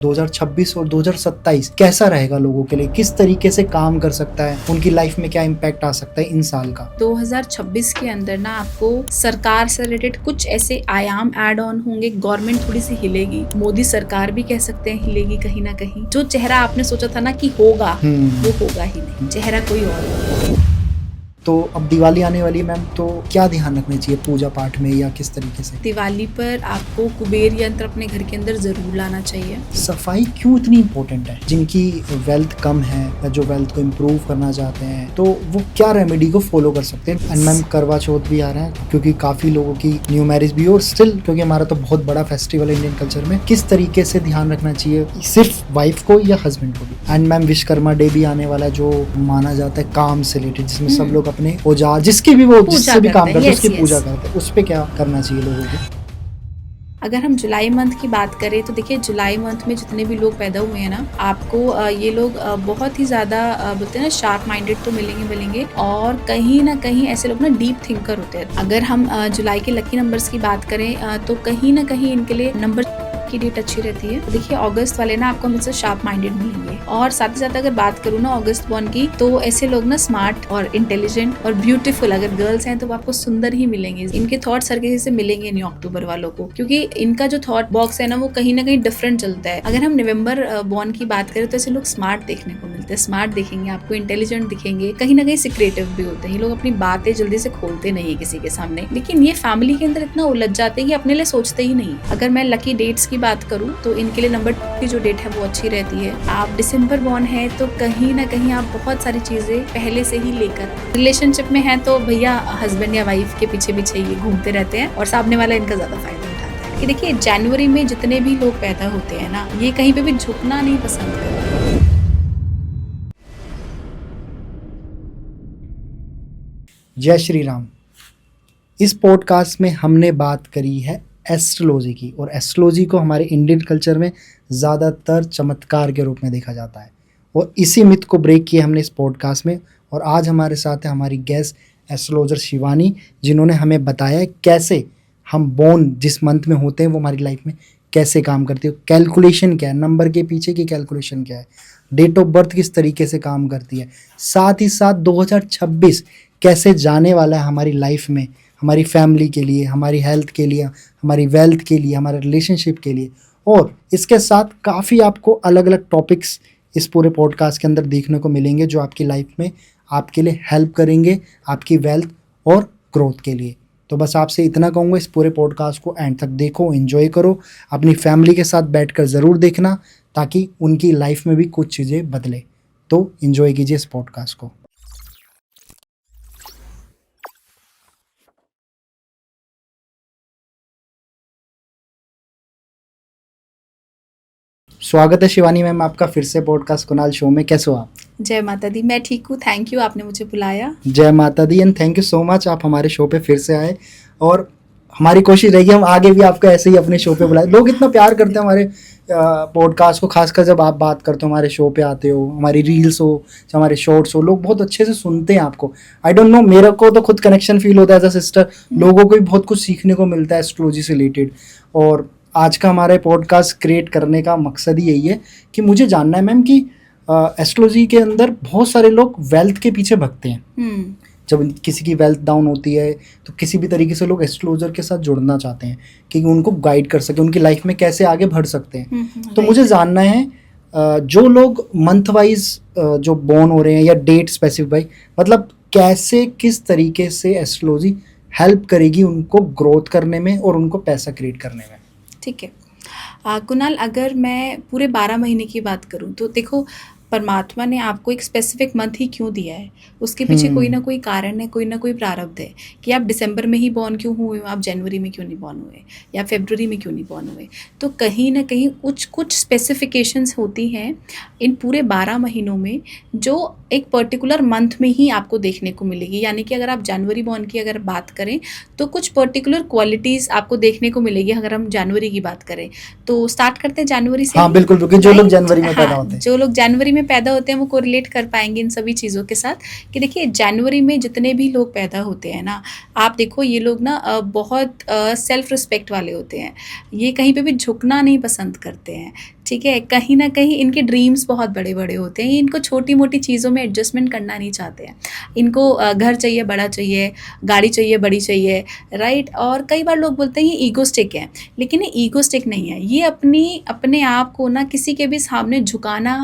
2026 और 2027 कैसा रहेगा लोगों के लिए, किस तरीके से काम कर सकता है, उनकी लाइफ में क्या इम्पैक्ट आ सकता है इन साल का। 2026 के अंदर ना आपको सरकार से रिलेटेड कुछ ऐसे आयाम ऐड ऑन होंगे। गवर्नमेंट थोड़ी सी हिलेगी, मोदी सरकार भी कह सकते हैं हिलेगी कहीं ना कहीं। जो चेहरा आपने सोचा था ना कि होगा, वो होगा ही नहीं, चेहरा कोई और होगा। तो अब दिवाली आने वाली है मैम, तो क्या ध्यान रखना चाहिए पूजा पाठ में या किस तरीके से? दिवाली पर आपको कुबेर यंत्र अपने घर के अंदर जरूर लाना चाहिए। सफाई क्यों इतनी इम्पोर्टेंट है? जिनकी वेल्थ कम है या जो वेल्थ को इम्प्रूव करना चाहते हैं, तो वो क्या रेमेडी को फॉलो कर सकते हैं? एंड मैम करवा चौथ भी आ रहा है, क्योंकि काफी लोगों की न्यू मैरिज भी, और स्टिल क्योंकि हमारा तो बहुत बड़ा फेस्टिवल है इंडियन कल्चर में, किस तरीके से ध्यान रखना चाहिए सिर्फ वाइफ को या हस्बैंड को भी? एंड मैम विश्वकर्मा डे भी आने वाला है, जो माना जाता है काम से रिलेटेड, जिसमें सब लोग अपने औजार जिसकी भी वो जिससे भी काम करते हैं उसकी पूजा करते हैं। उस पे क्या करना चाहिए लोगों को? अगर हम जुलाई मंथ की बात करें तो देखिए, जुलाई मंथ में जितने भी लोग पैदा हुए हैं ना, आपको ये लोग बहुत ही ज़्यादा बोलते हैं ना शार्प माइंडेड तो मिलेंगे, और कहीं ना कहीं ऐसे लोग ना डीप थिंकर होते हैं। अगर हम जुलाई के लकी नंबर्स की बात करें तो कहीं ना कहीं इनके लिए नंबर की डेट अच्छी रहती है। तो देखिए, अगस्त वाले ना आपको हमेशा शार्प माइंडेड मिलेंगे, और साथ ही साथ अगर बात करूँ ना अगस्त 1 की, तो ऐसे लोग ना स्मार्ट और इंटेलिजेंट और ब्यूटीफुल, अगर गर्ल्स हैं तो वो आपको सुंदर ही मिलेंगे। इनके थॉट्स हर किसी से मिलेंगे नहीं अक्टूबर वालों को, क्योंकि इनका जो थॉट बॉक्स है ना वो कहीं ना कहीं डिफरेंट चलता है। अगर हम नवंबर बॉर्न की बात करें तो ऐसे लोग स्मार्ट देखने को मिलते हैं, स्मार्ट दिखेंगे आपको, इंटेलिजेंट दिखेंगे, कहीं ना कहीं सिक्रेटिव भी होते हैं। ये लोग अपनी बातें जल्दी से खोलते नहीं है किसी के सामने, लेकिन ये फैमिली के अंदर इतना उलझ जाते हैं कि अपने लिए सोचते ही नहीं। अगर मैं लकी डेट्स की बात करूँ तो इनके लिए नंबर 2 की जो डेट है वो अच्छी रहती है। आप दिसंबर बॉर्न है तो कहीं ना कहीं आप बहुत सारी चीजें पहले से ही लेकर, रिलेशनशिप में है तो भैया हस्बैंड या वाइफ के पीछे पीछे ये घूमते रहते हैं, और सामने वाला इनका ज्यादा फायदा उठाता है। कि देखिए, जनवरी में जितने भी लोग पैदा होते हैं ना, ये कहीं पे भी झुकना नहीं पसंद करते। जय श्री राम। इस पॉडकास्ट में हमने बात करी है एस्ट्रोलॉजी की, और एस्ट्रोलॉजी को हमारे इंडियन कल्चर में ज़्यादातर चमत्कार के रूप में देखा जाता है, और इसी मिथ को ब्रेक किया हमने इस पॉडकास्ट में। और आज हमारे साथ है हमारी गेस्ट एस्ट्रोलॉजर शिवानी, जिन्होंने हमें बताया कैसे हम बोर्न जिस मंथ में होते हैं वो हमारी लाइफ में कैसे काम करती है, कैलकुलेशन क्या है, नंबर के पीछे की कैलकुलेशन क्या है, डेट ऑफ बर्थ किस तरीके से काम करती है, साथ ही साथ 2026 कैसे जाने वाला है हमारी लाइफ में, हमारी फैमिली के लिए, हमारी हेल्थ के लिए, हमारी वेल्थ के लिए, हमारे रिलेशनशिप के लिए। और इसके साथ काफ़ी आपको अलग अलग टॉपिक्स इस पूरे पॉडकास्ट के अंदर देखने को मिलेंगे, जो आपकी लाइफ में आपके लिए हेल्प करेंगे, आपकी वेल्थ और ग्रोथ के लिए। तो बस आपसे इतना कहूँगा, इस पूरे पॉडकास्ट को एंड तक देखो, एंजॉय करो, अपनी फैमिली के साथ बैठकर ज़रूर देखना, ताकि उनकी लाइफ में भी कुछ चीज़ें बदले। तो एंजॉय कीजिए इस पॉडकास्ट को। स्वागत है शिवानी मैम आपका फिर से पॉडकास्ट कुणाल शो में। कैसे हो आप? जय माता दी, मैं ठीक हूँ, थैंक यू, आपने मुझे बुलाया। जय माता दी and thank you so much, आप हमारे शो पे फिर से आए, और हमारी कोशिश रहेगी हम आगे भी आपको ऐसे ही अपने शो पे बुलाएं। लोग इतना प्यार करते हैं हमारे पॉडकास्ट को, खासकर जब आप बात करते हो, हमारे शो पे आते हो, हमारी रील्स हो, हमारे शॉर्ट्स हो, लोग बहुत अच्छे से सुनते हैं आपको। आई डोंट नो, मेरे को तो खुद कनेक्शन फील होता है एज अ सिस्टर। लोगों को भी बहुत कुछ सीखने को मिलता है एस्ट्रोलॉजी से रिलेटेड। और आज का हमारे पॉडकास्ट क्रिएट करने का मकसद ही यही है कि मुझे जानना है मैम कि एस्ट्रोलॉजी के अंदर बहुत सारे लोग वेल्थ के पीछे भगते हैं। जब किसी की वेल्थ डाउन होती है तो किसी भी तरीके से लोग एस्ट्रोलॉजर के साथ जुड़ना चाहते हैं कि उनको गाइड कर सके, उनकी लाइफ में कैसे आगे बढ़ सकते हैं। तो मुझे जानना है, जो लोग मंथ वाइज जो बोर्न हो रहे हैं या डेट स्पेसिफाई, मतलब कैसे किस तरीके से एस्ट्रोलॉजी हेल्प करेगी उनको ग्रोथ करने में और उनको पैसा क्रिएट करने में? ठीक है कुणाल, अगर मैं पूरे 12 महीने की बात करूं तो देखो, परमात्मा ने आपको एक स्पेसिफिक मंथ ही क्यों दिया है, उसके पीछे कोई ना कोई कारण है, कोई ना कोई प्रारब्ध है कि आप दिसंबर में ही बॉर्न क्यों हुए, आप जनवरी में क्यों नहीं बॉर्न हुए, या फरवरी में क्यों नहीं बॉर्न हुए। तो कहीं ना कहीं कुछ स्पेसिफिकेशंस होती हैं इन पूरे 12 महीनों में, जो एक पर्टिकुलर मंथ में ही आपको देखने को मिलेगी। यानी कि अगर आप जनवरी बॉर्न की अगर बात करें तो कुछ पर्टिकुलर क्वालिटीज़ आपको देखने को मिलेगी। अगर हम जनवरी की बात करें तो स्टार्ट करते हैं जनवरी से। हाँ बिल्कुल, क्योंकि जो लोग जनवरी में पैदा होते हैं, जो लोग जनवरी में पैदा होते हैं वो कोरिलेट कर पाएंगे इन सभी चीज़ों के साथ कि देखिए, जनवरी में जितने भी लोग पैदा होते हैं ना, आप देखो ये लोग ना बहुत सेल्फ रिस्पेक्ट वाले होते हैं, ये कहीं पे भी झुकना नहीं पसंद करते हैं। ठीक है, कहीं न कहीं इनके ड्रीम्स बहुत बड़े-बड़े होते हैं, ये इनको छोटी-मोटी चीज़ों में एडजस्टमेंट करना नहीं चाहते हैं। इनको घर चाहिए, बड़ा चाहिए, गाड़ी चाहिए, बड़ी चाहिए, राइट? और कई बार लोग बोलते हैं ये ईगोस्टिक है, लेकिन ये ईगोस्टिक नहीं है, ये अपने आप को ना किसी के भी सामने झुकाना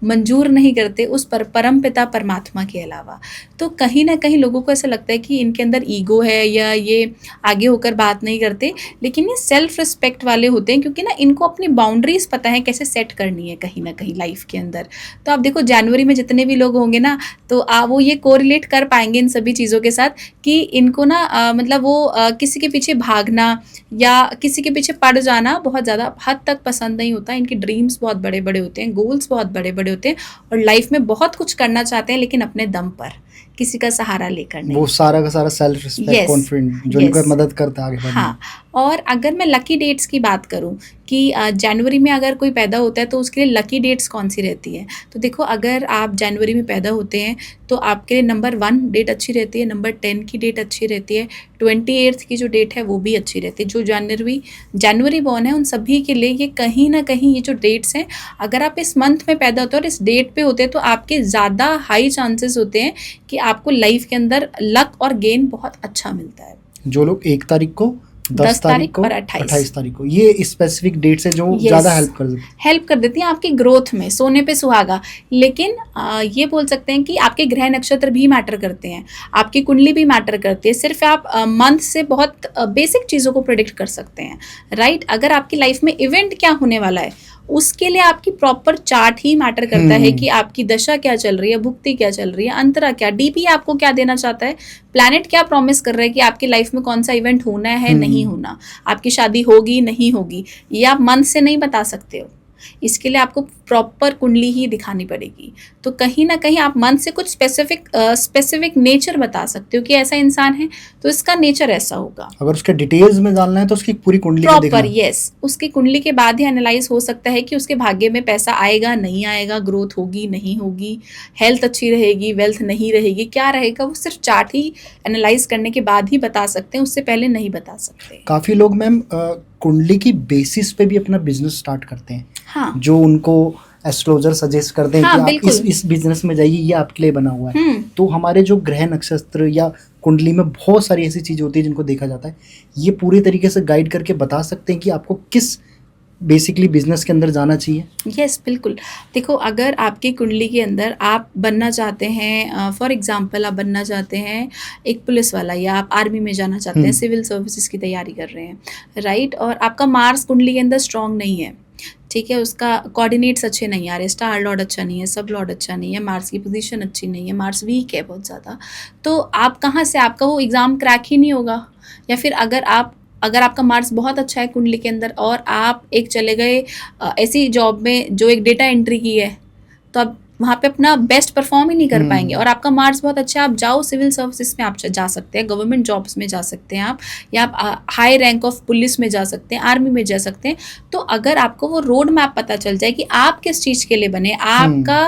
मंजूर नहीं करते उस परमपिता परमात्मा के अलावा। तो कहीं न कहीं लोगों को ऐसा लगता है कि इनके अंदर ईगो है या ये आगे होकर बात नहीं करते, लेकिन ये सेल्फ रिस्पेक्ट वाले होते हैं, क्योंकि ना इनको अपनी बाउंड्रीज पता है कैसे सेट करनी है कहीं ना कहीं लाइफ के अंदर। तो आप देखो जनवरी में जितने भी लोग होंगे ना, तो वो ये कोरिलेट कर पाएंगे इन सभी चीज़ों के साथ कि इनको ना मतलब वो किसी के पीछे भागना या किसी के पीछे पड़ जाना बहुत ज़्यादा हद तक पसंद नहीं होता। इनके ड्रीम्स बहुत बड़े बड़े होते हैं, गोल्स बहुत बड़े बड़े होते हैं और लाइफ में बहुत कुछ करना चाहते हैं, लेकिन अपने दम पर, किसी का सहारा लेकर नहीं। वो सारा का सारा सेल्फ रिस्पेक्ट, कॉन्फिडेंट जो इनको मदद करता है आगे बढ़ने। हाँ, और अगर मैं लकी डेट्स की बात करूं कि जनवरी में अगर कोई पैदा होता है तो उसके लिए लकी डेट्स कौन सी रहती है, तो देखो अगर आप जनवरी में पैदा होते हैं तो आपके लिए नंबर 1 डेट अच्छी रहती है, नंबर 10 की डेट अच्छी रहती है, 28 की जो डेट है वो भी अच्छी रहती है। जो जनवरी बॉर्न है उन सभी के लिए ये कहीं ना कहीं ये जो डेट्स हैं, अगर आप इस मंथ में पैदा होते हैं और इस डेट पे होते हैं तो आपके ज़्यादा हाई चांसेस होते हैं कि आपको लाइफ के अंदर लक और गेन बहुत अच्छा मिलता है। जो लोग 1 तारीख को, 10 तारीख को और 28 तारीख को, ये स्पेसिफिक डेट्स है जो ज़्यादा हेल्प कर देती हैं आपकी ग्रोथ में, सोने पे सुहागा। लेकिन ये बोल सकते हैं कि आपके ग्रह नक्षत्र भी मैटर करते हैं, आपकी कुंडली भी मैटर करती है। सिर्फ आप मंथ से बहुत बेसिक चीज़ों को प्रेडिक्ट कर सकते हैं, राइट? अगर आपकी लाइफ में इवेंट क्या होने वाला है उसके लिए आपकी प्रॉपर चार्ट ही मैटर करता है कि आपकी दशा क्या चल रही है, भुक्ति क्या चल रही है, अंतरा क्या, डीपी आपको क्या देना चाहता है, प्लैनेट क्या प्रॉमिस कर रहा है कि आपकी लाइफ में कौन सा इवेंट होना है, नहीं होना, आपकी शादी होगी नहीं होगी, ये आप मंथ से नहीं बता सकते हो। इसके लिए आपको प्रॉपर कुंडली ही दिखानी पड़ेगी। तो कहीं ना कहीं आप मन से कुछ स्पेसिफिक नेचर बता सकते हो कि ऐसा इंसान है तो इसका नेचर ऐसा होगा। अगर उसके डिटेल्स में जानना है तो उसकी पूरी कुंडली प्रॉपर, यस, उसकी कुंडली के बाद ही एनालाइज हो सकता है कि उसके भाग्य में पैसा आएगा नहीं आएगा, ग्रोथ होगी नहीं होगी, हेल्थ अच्छी रहेगी, वेल्थ नहीं रहेगी, क्या रहेगा, वो सिर्फ चार्ट ही एनालाइज करने के बाद ही बता सकते हैं, उससे पहले नहीं बता सकते। काफ़ी लोग मैम कुंडली की बेसिस पे भी अपना बिजनेस स्टार्ट करते हैं। हाँ, जो उनको एस्ट्रोलॉजर सजेस्ट करते हैं कि आप इस बिजनेस में जाइए, ये आपके लिए बना हुआ है। तो हमारे जो ग्रह नक्षत्र या कुंडली में बहुत सारी ऐसी चीज़ होती है जिनको देखा जाता है, ये पूरी तरीके से गाइड करके बता सकते हैं कि आपको किस बेसिकली बिजनेस के अंदर जाना चाहिए। यस, बिल्कुल। देखो अगर आपकी कुंडली के अंदर आप बनना चाहते हैं, फॉर एग्जांपल आप बनना चाहते हैं एक पुलिस वाला, या आप आर्मी में जाना चाहते हैं, सिविल सर्विसेज की तैयारी कर रहे हैं, राइट, और आपका मार्स कुंडली के अंदर स्ट्रांग नहीं है, ठीक है, उसका कोऑर्डिनेट्स अच्छे नहीं आ रहे, स्टार लॉर्ड अच्छा नहीं है, सब लॉर्ड अच्छा नहीं है, मार्स की पोजीशन अच्छी नहीं है, मार्स वीक है बहुत ज़्यादा, तो आप कहाँ से, आपका वो एग्ज़ाम क्रैक ही नहीं होगा। या फिर अगर आपका मार्क्स बहुत अच्छा है कुंडली के अंदर और आप एक चले गए ऐसी जॉब में जो एक डेटा एंट्री की है, तो आप वहाँ पे अपना बेस्ट परफॉर्म ही नहीं कर पाएंगे। और आपका मार्क्स बहुत अच्छा है, आप जाओ सिविल सर्विसेज में आप जा सकते हैं, गवर्नमेंट जॉब्स में जा सकते हैं आप, या आप हाई रैंक ऑफ पुलिस में जा सकते हैं, आर्मी में जा सकते हैं। तो अगर आपको वो रोड मैप पता चल जाए कि आप किस चीज़ के लिए बने, आपका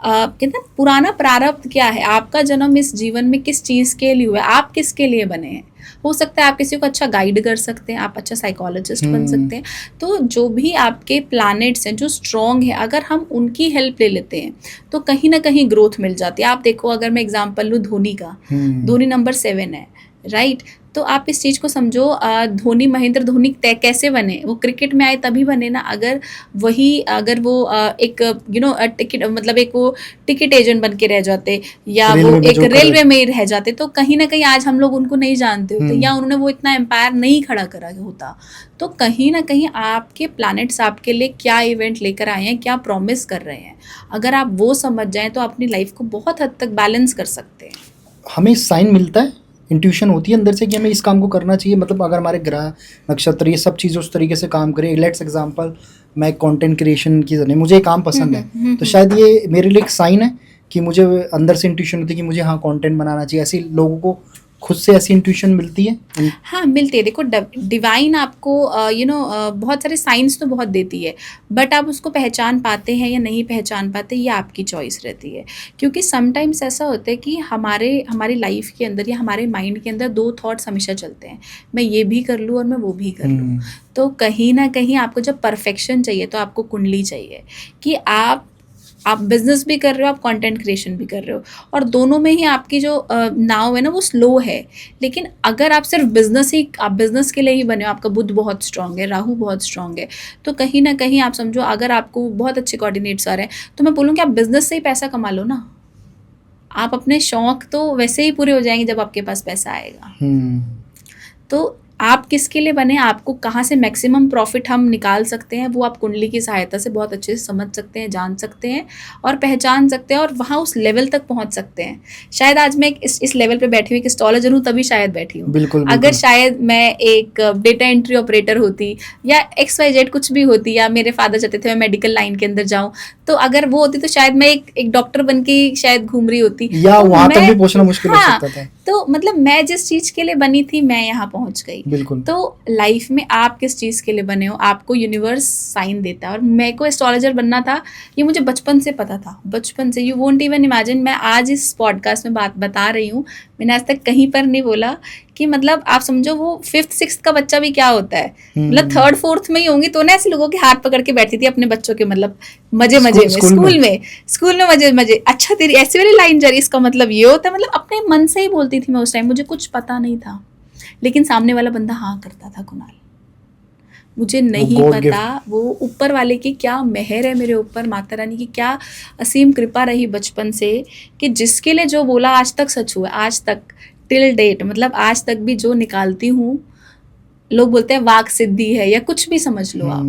कहते हैं पुराना प्रारब्ध क्या है, आपका जन्म इस जीवन में किस चीज़ के लिए हुआ है, आप किसके लिए बने हैं, हो सकता है आप किसी को अच्छा गाइड कर सकते हैं, आप अच्छा साइकोलॉजिस्ट बन सकते हैं। तो जो भी आपके प्लैनेट्स हैं जो स्ट्रॉन्ग है, अगर हम उनकी हेल्प ले लेते हैं तो कहीं ना कहीं ग्रोथ मिल जाती है। आप देखो अगर मैं एग्जांपल लूँ धोनी का, धोनी नंबर 7 है, राइट, तो आप इस चीज़ को समझो, धोनी, महेंद्र धोनी कैसे बने, वो क्रिकेट में आए तभी बने ना, अगर वो एक टिकट, मतलब एक वो टिकट एजेंट बन के रह जाते, या वो एक रेलवे में ही रह जाते, तो कहीं ना कहीं आज हम लोग उनको नहीं जानते होते, या उन्होंने वो इतना एम्पायर नहीं खड़ा करा होता। तो कहीं ना कहीं आपके प्लैनेट्स आपके लिए क्या इवेंट लेकर आए हैं, क्या प्रॉमिस कर रहे हैं, अगर आप वो समझ जाएं तो अपनी लाइफ को बहुत हद तक बैलेंस कर सकते हैं। हमें साइन मिलता है, इंट्यूशन होती है अंदर से कि हमें इस काम को करना चाहिए, मतलब अगर हमारे ग्रह नक्षत्र ये सब चीज़ें उस तरीके से काम करें। लेट्स एग्जांपल, मैं कंटेंट क्रिएशन की जरिए मुझे ये काम पसंद है, तो शायद ये मेरे लिए एक साइन है कि मुझे अंदर से इंट्यूशन होती है कि मुझे हाँ कंटेंट बनाना चाहिए। ऐसे लोगों को खुद से ऐसी इंट्यूशन मिलती है? हाँ, मिलती है। देखो डिवाइन आपको बहुत सारे साइंस तो बहुत देती है, बट आप उसको पहचान पाते हैं या नहीं पहचान पाते, ये आपकी चॉइस रहती है। क्योंकि समटाइम्स ऐसा होता है कि हमारी लाइफ के अंदर या हमारे माइंड के अंदर 2 थॉट्स हमेशा चलते हैं, मैं ये भी कर लूँ और मैं वो भी कर लूँ। तो कहीं ना कहीं आपको जब परफेक्शन चाहिए तो आपको कुंडली चाहिए कि आप बिजनेस भी कर रहे हो, आप कंटेंट क्रिएशन भी कर रहे हो, और दोनों में ही आपकी जो नाव है ना वो स्लो है। लेकिन अगर आप सिर्फ बिजनेस के लिए ही बने हो, आपका बुध बहुत स्ट्रांग है, राहु बहुत स्ट्रांग है, तो कहीं ना कहीं आप समझो अगर आपको बहुत अच्छे कोऑर्डिनेट्स आ रहे हैं तो मैं बोलूँगी आप बिजनेस से ही पैसा कमा लो ना। आप अपने शौक तो वैसे ही पूरे हो जाएंगे जब आपके पास पैसा आएगा। तो आप किसके लिए बने, आपको कहाँ से मैक्सिमम प्रॉफिट हम निकाल सकते हैं, वो आप कुंडली की सहायता से बहुत अच्छे से समझ सकते हैं, जान सकते हैं और पहचान सकते हैं, और वहाँ उस लेवल तक पहुँच सकते हैं। शायद आज मैं इस लेवल पे बैठी हुई एक एस्ट्रोलॉजर हूँ, तभी शायद बैठी हूँ। बिल्कुल। अगर शायद मैं एक डेटा एंट्री ऑपरेटर होती या XYZ कुछ भी होती, या मेरे फादर चाहते थे मैं मेडिकल लाइन के अंदर जाऊँ, तो अगर वो होती तो शायद मैं एक डॉक्टर बन के शायद घूम रही होती, या तो वहाँ तक भी पहुँचना मुश्किल हो सकता था। तो मतलब मैं जिस चीज़ के लिए बनी थी मैं यहाँ पहुँच गई। बिल्कुल। तो लाइफ में आप किस चीज़ के लिए बने हो, आपको यूनिवर्स साइन देता है। और मेरे को एस्ट्रोलॉजर बनना था, ये मुझे बचपन से पता था, बचपन से। यू वोंट इवन इमेजिन, मैं आज इस पॉडकास्ट में बात बता रही हूँ, मैंने आज तक कहीं पर नहीं बोला कि मतलब आप समझो वो 5th 6th का बच्चा भी क्या होता है, मतलब 3rd 4th में ही होंगी तो ना ऐसे लोगों के हाथ पकड़ के बैठती थी अपने बच्चों के, मतलब मजे में स्कूल में मजे। अच्छा तेरी ऐसी वाली लाइन जा रही, इसका मतलब ये होता है। मतलब अपने मन से ही बोलती थी मैं उस टाइम, मुझे कुछ पता नहीं था, लेकिन सामने वाला बंदा हाँ करता था। कुणाल, मुझे नहीं पता वो ऊपर वाले की क्या मेहर है मेरे ऊपर, माता रानी की क्या असीम कृपा रही बचपन से कि जिसके लिए जो बोला आज तक सच हुआ। आज तक टिल डेट, मतलब आज तक भी जो निकालती हूँ, लोग बोलते हैं वाक सिद्धि है या कुछ भी समझ लो आप,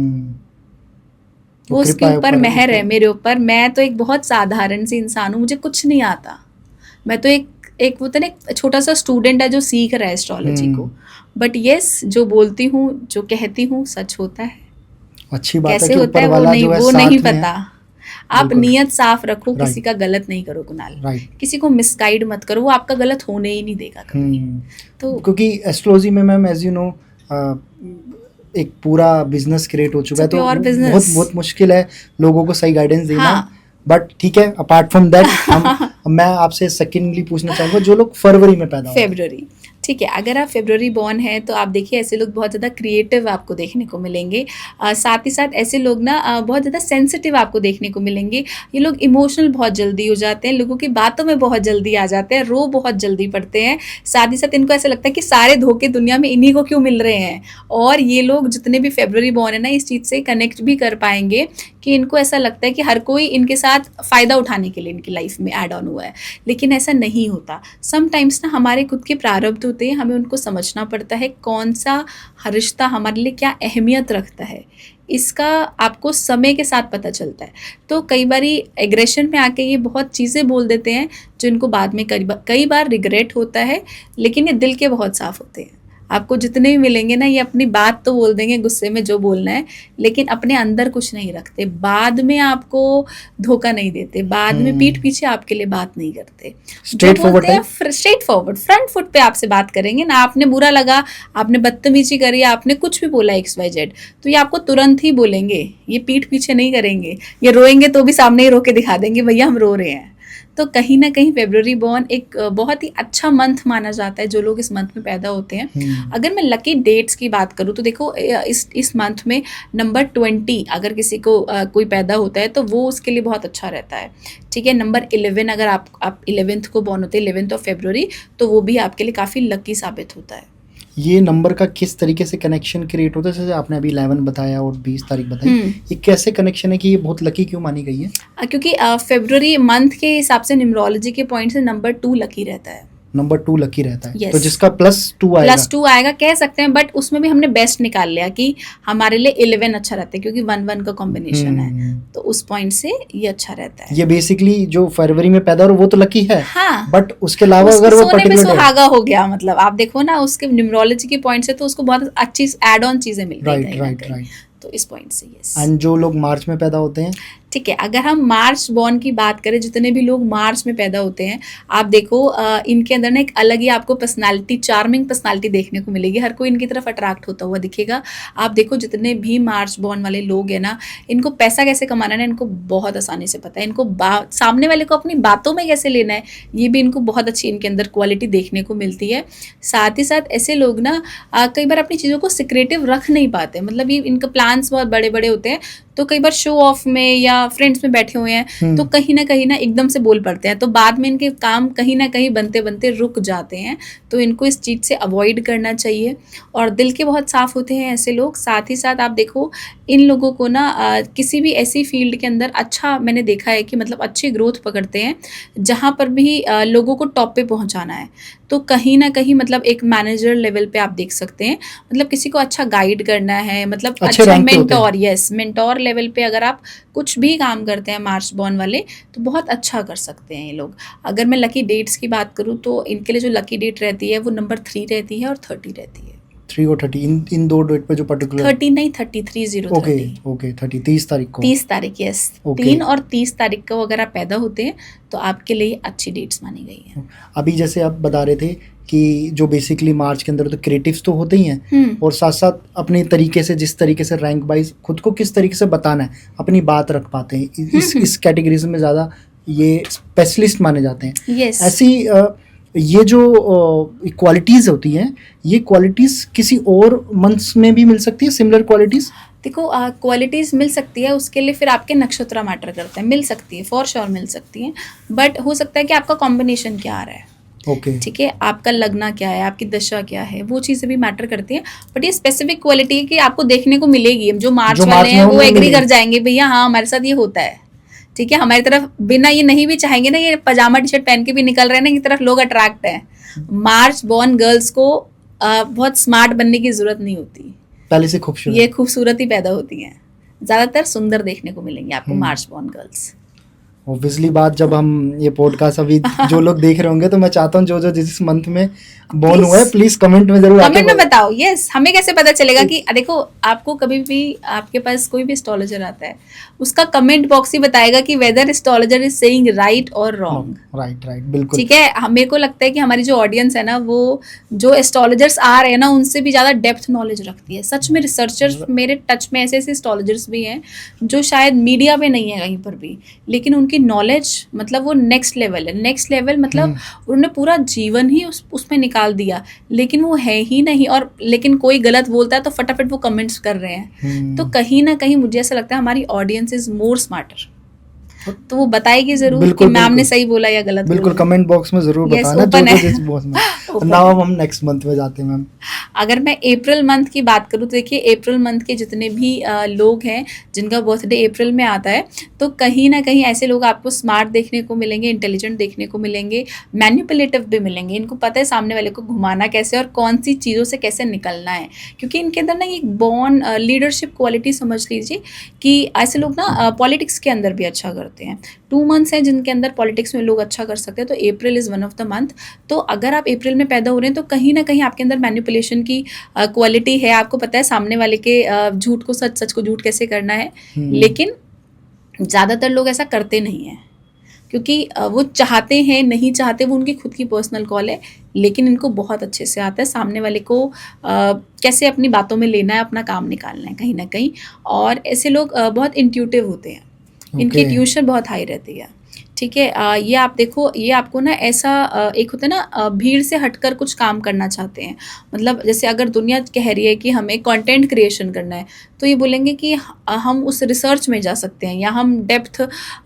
वो उसके ऊपर मेहर है मेरे ऊपर। मैं तो एक बहुत साधारण सी इंसान हूँ, मुझे कुछ नहीं आता। मैं तो एक वो तो एक छोटा सा स्टूडेंट है जो सीख रहा है एस्ट्रोलॉजी को, बट यस जो बोलती हूँ जो कहती हूँ सच होता है। अच्छी बात कैसे है कि होता है वो नहीं पता। आप नियत साफ रखो, किसी का गलत नहीं करो कुणाल, किसी को मिसगाइड मत करो, वो आपका गलत होने ही नहीं देगा कभी। तो क्योंकि एस्ट्रोलॉजी में मैम एज यू नो एक पूरा बिजनेस क्रिएट हो चुका है, तो बहुत मुश्किल है लोगों को सही गाइडेंस देना। बट ठीक है, अपार्ट फ्रॉम दैट मैं आपसे सेकेंडली पूछना चाहूँगा, जो लोग फरवरी में पैदा हुए, फरवरी, ठीक है, अगर आप फरवरी बॉर्न है तो आप देखिए ऐसे लोग बहुत ज़्यादा क्रिएटिव आपको देखने को मिलेंगे। साथ ही साथ ऐसे लोग ना बहुत ज़्यादा सेंसिटिव आपको देखने को मिलेंगे। ये लोग इमोशनल बहुत जल्दी हो जाते हैं, लोगों की बातों में बहुत जल्दी आ जाते हैं, रो बहुत जल्दी पड़ते हैं। साथ ही साथ इनको ऐसा लगता है कि सारे धोखे दुनिया में इन्हीं को क्यों मिल रहे हैं। और ये लोग जितने भी फरवरी बॉर्न है ना, इस चीज़ से कनेक्ट भी कर पाएंगे कि इनको ऐसा लगता है कि हर कोई इनके साथ फ़ायदा उठाने के लिए इनकी लाइफ में ऐड ऑन हुआ है, लेकिन ऐसा नहीं होता। समटाइम्स ना हमारे खुद के प्रारब्ध होते हैं, हमें उनको समझना पड़ता है कौन सा रिश्ता हमारे लिए क्या अहमियत रखता है, इसका आपको समय के साथ पता चलता है। तो कई बारी एग्रेशन में आके ये बहुत चीज़ें बोल देते हैं जो इनको बाद में कई बार रिग्रेट होता है, लेकिन ये दिल के बहुत साफ होते हैं। आपको जितने भी मिलेंगे ना, ये अपनी बात तो बोल देंगे गुस्से में जो बोलना है, लेकिन अपने अंदर कुछ नहीं रखते, बाद में आपको धोखा नहीं देते, बाद में पीठ पीछे आपके लिए बात नहीं करते। स्ट्रेट फॉरवर्ड फ्रंट फुट पे आपसे बात करेंगे ना। आपने बुरा लगा, आपने बदतमीजी करी, आपने कुछ भी बोला XYZ, तो ये आपको तुरंत ही बोलेंगे, ये पीठ पीछे नहीं करेंगे। ये रोएंगे तो भी सामने ही रो के दिखा देंगे भैया हम रो रहे हैं। तो कहीं ना कहीं फरवरी बॉर्न एक बहुत ही अच्छा मंथ माना जाता है जो लोग इस मंथ में पैदा होते हैं। अगर मैं लकी डेट्स की बात करूँ तो देखो इस मंथ में नंबर 20 अगर किसी को कोई पैदा होता है तो वो उसके लिए बहुत अच्छा रहता है। ठीक है, नंबर 11 अगर आप 11th को बॉर्न होते हैं 11th ऑफ फरवरी, तो वो भी आपके लिए काफ़ी लकी साबित होता है। ये नंबर का किस तरीके से कनेक्शन क्रिएट होता है? जैसे आपने अभी 11 बताया और 20 तारीख बताई, ये कैसे कनेक्शन है कि ये बहुत लकी क्यों मानी गई है? क्योंकि फरवरी मंथ के हिसाब से न्यूमरोलॉजी के पॉइंट से नंबर 2 लकी रहता है। नंबर 2 लकी रहता है। yes. तो जिसका +2 आएगा कह सकते हैं, बट उसमें भी हमने बेस्ट निकाल लिया कि हमारे लिए 11 अच्छा रहता है क्योंकि 1-1 का कॉम्बिनेशन है, तो उस पॉइंट से ये अच्छा रहता है। ये बेसिकली जो फरवरी में पैदा हो वो तो लकी है, हाँ, बट उसके अलावा अगर वो सोने पे सुहागा हो गया, मतलब आप देखो ना उसके न्यूमरोलॉजी के पॉइंट से तो उसको बहुत अच्छी एड ऑन चीजें मिल रही है। राइट। तो इस पॉइंट से यस। एंड जो लोग मार्च में पैदा होते हैं, ठीक है, अगर हम मार्च बॉर्न की बात करें, जितने भी लोग मार्च में पैदा होते हैं, आप देखो इनके अंदर ना एक अलग ही आपको पर्सनालिटी, चार्मिंग पर्सनालिटी देखने को मिलेगी। हर कोई इनकी तरफ अट्रैक्ट होता हुआ दिखेगा। आप देखो जितने भी मार्च बॉर्न वाले लोग हैं ना, इनको पैसा कैसे कमाना है ना, इनको बहुत आसानी से पता है। इनको सामने वाले को अपनी बातों में कैसे लेना है, ये भी इनको बहुत अच्छी इनके अंदर क्वालिटी देखने को मिलती है। साथ ही साथ ऐसे लोग ना कई बार अपनी चीज़ों को सिक्रेटिव रख नहीं पाते, मतलब ये इनका प्लान्स बहुत बड़े बड़े होते हैं, तो कई बार शो ऑफ में या फ्रेंड्स में बैठे हुए हैं तो कहीं ना एकदम से बोल पड़ते हैं, तो बाद में इनके काम कहीं ना कहीं बनते बनते रुक जाते हैं। तो इनको इस चीज़ से अवॉइड करना चाहिए। और दिल के बहुत साफ होते हैं ऐसे लोग। साथ ही साथ आप देखो इन लोगों को ना किसी भी ऐसी फील्ड के अंदर अच्छा मैंने देखा है कि मतलब अच्छी ग्रोथ पकड़ते हैं, जहाँ पर भी लोगों को टॉप पे पहुँचाना है। तो कहीं ना कहीं मतलब एक मैनेजर लेवल पे आप देख सकते हैं, मतलब किसी को अच्छा गाइड करना है, मतलब अच्छा मेंटोर, यस मेंटोर लेवल पे अगर आप कुछ भी काम करते हैं मार्च बॉर्न वाले, तो बहुत अच्छा कर सकते हैं ये लोग। अगर मैं लकी डेट्स की बात करूँ तो इनके लिए जो लकी डेट रहती है वो नंबर 3 रहती है और 30 रहती है। 3 और 30 इन दो डेट पे जो पर्टिकुलर 30 नहीं 30 ओके 30 तारीख को, 30 तारीख यस। 3 और 30 तारीख को अगर आप पैदा होते हैं तो आपके लिए अच्छी डेट्स मानी गई है। अभी जैसे आप बता रहे थे कि जो बेसिकली मार्च के अंदर तो क्रिएटिव्स तो होते ही हैं, और साथ साथ अपने तरीके से, जिस तरीके से रैंक वाइज खुद को किस तरीके से बताना है, अपनी बात रख पाते हैं। इस कैटेगरीज में ज़्यादा ये स्पेशलिस्ट माने जाते हैं। yes. ऐसी ये जो क्वालिटीज़ होती हैं, ये क्वालिटीज़ किसी और मंथ्स में भी मिल सकती है, सिमिलर क्वालिटीज़? देखो क्वालिटीज़ मिल सकती है, उसके लिए फिर आपके नक्षत्र मैटर करते हैं। मिल सकती है, फॉर श्योर मिल सकती है, बट हो सकता है कि आपका कॉम्बिनेशन क्या आ रहा है। ओके ठीक है, आपका लगना क्या है, आपकी दशा क्या है, वो चीज़ें भी मैटर करती हैं। बट ये स्पेसिफिक क्वालिटी है कि आपको देखने को मिलेगी। जो मार्च वाले हैं वो एग्री कर जाएंगे, भैया हाँ हमारे साथ ये होता है। ठीक है, हमारी तरफ बिना ये नहीं भी चाहेंगे ना, ये पजामा टी शर्ट पहन के भी निकल रहे हैं ना, की तरफ लोग अट्रैक्ट हैं। मार्च बॉर्न गर्ल्स को बहुत स्मार्ट बनने की जरूरत नहीं होती, पहले से खूबसूरत, ये खूबसूरत ही पैदा होती हैं। ज़्यादातर सुंदर देखने को मिलेंगे आपको मार्च बॉर्न गर्ल्स। ऑब्वियसली बात, जब हम ये पॉडकास्ट अभी जो लोग देख रहे होंगे, तो मैं चाहता हूँ जो जो जिस मंथ में बोर्न हुआ है, प्लीज कमेंट में जरूर कमेंट में बताओ। यस, हमें कैसे पता चलेगा कि देखो आपको कभी भी आपके पास कोई भी एस्ट्रोलॉजर आता है, उसका कमेंट बॉक्स ही बताएगा कि whether astrologer is saying right और रॉन्ग। राइट बिल्कुल। ठीक है, मेरे को लगता है कि हमारी जो ऑडियंस है ना, वो जो एस्ट्रोलॉजर्स आ रहे हैं ना, उनसे भी ज़्यादा डेप्थ नॉलेज रखती है। सच में रिसर्चर्स मेरे टच में ऐसे ऐसे एस्ट्रोलॉजर्स भी हैं जो शायद मीडिया में नहीं है कहीं पर भी, लेकिन उनकी नॉलेज मतलब वो नेक्स्ट लेवल है। नेक्स्ट लेवल मतलब उन्होंने पूरा जीवन ही उसमें निकाल दिया, लेकिन वो है ही नहीं। और लेकिन कोई गलत बोलता है तो फटाफट वो कमेंट्स कर रहे हैं। तो कहीं ना कहीं मुझे ऐसा लगता है हमारी ऑडियंस इज मोर स्मार्टर, तो वो बताएगी जरूर कि मैम ने सही बोला या गलत। बिल्कुल, कमेंट बॉक्स में जरूर बताना जिस बॉक्स में। नाउ हम नेक्स्ट मंथ में जाते हैं मैम। अगर मैं अप्रैल मंथ की बात करूँ तो देखिए, अप्रैल मंथ के जितने भी लोग हैं जिनका बर्थडे अप्रैल में आता है, तो कहीं ना कहीं ऐसे लोग आपको स्मार्ट देखने को मिलेंगे, इंटेलिजेंट देखने को मिलेंगे, मैनिपुलेटिव भी मिलेंगे। इनको पता है सामने वाले को घुमाना कैसे और कौन सी चीज़ों से कैसे निकलना है, क्योंकि इनके अंदर ना एक बॉर्न लीडरशिप क्वालिटी समझ लीजिए कि ऐसे लोग ना पॉलिटिक्स के अंदर भी अच्छा करते हैं। 2 मंथ्स हैं जिनके अंदर पॉलिटिक्स में लोग अच्छा कर सकते हैं, तो April is one of the month. तो अगर आप अप्रैल में पैदा हो रहे हैं तो कहीं ना कहीं आपके अंदर मैनिपुलेशन की क्वालिटी है। आपको पता है सामने वाले के झूठ को सच, सच को झूठ कैसे करना है। लेकिन ज़्यादातर लोग ऐसा करते नहीं हैं, क्योंकि वो चाहते हैं नहीं चाहते वो उनकी खुद की पर्सनल कॉल है, लेकिन इनको बहुत अच्छे से आता है सामने वाले को कैसे अपनी बातों में लेना है, अपना काम निकालना है कहीं ना कहीं। और ऐसे लोग बहुत इंट्यूटिव होते हैं, इनकी ट्यूशन बहुत हाई रहती है। ठीक है, ये आप देखो, ये आपको ना ऐसा एक होता है ना, भीड़ से हटकर कुछ काम करना चाहते हैं। मतलब जैसे अगर दुनिया कह रही है कि हमें कंटेंट क्रिएशन करना है, तो ये बोलेंगे कि हम उस रिसर्च में जा सकते हैं या हम डेप्थ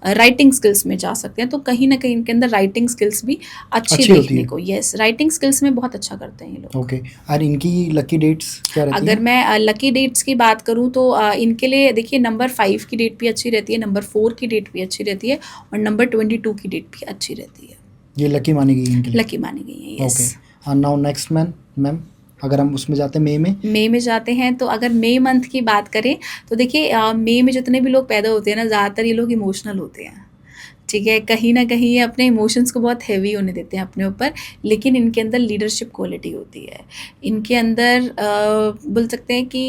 राइटिंग स्किल्स में जा सकते हैं। तो कहीं ना कहीं इनके अंदर राइटिंग स्किल्स भी अच्छी देखने को, यस राइटिंग स्किल्स में बहुत अच्छा करते हैं ये लोग। ओके, और इनकी लकी डेट्स क्या रहती हैं? अगर मैं लकी डेट्स की बात करूं तो इनके लिए देखिए, नंबर 5 की डेट भी अच्छी रहती है, नंबर 4 की डेट भी अच्छी रहती है, और नंबर 22 की डेट भी अच्छी रहती है। ये लकी मानी गई है इनके लिए? लकी मानी गई है, यस। ओके, और नाउ नेक्स्ट मैम, अगर हम उसमें जाते हैं मई में जाते हैं, तो अगर मई मंथ की बात करें तो देखिए, मई में जितने भी लोग पैदा होते हैं ना, ज़्यादातर ये लोग इमोशनल होते हैं। ठीक है, कहीं न कहीं ये अपने इमोशंस को बहुत हेवी होने देते हैं अपने ऊपर, लेकिन इनके अंदर लीडरशिप क्वालिटी होती है। इनके अंदर बोल सकते हैं कि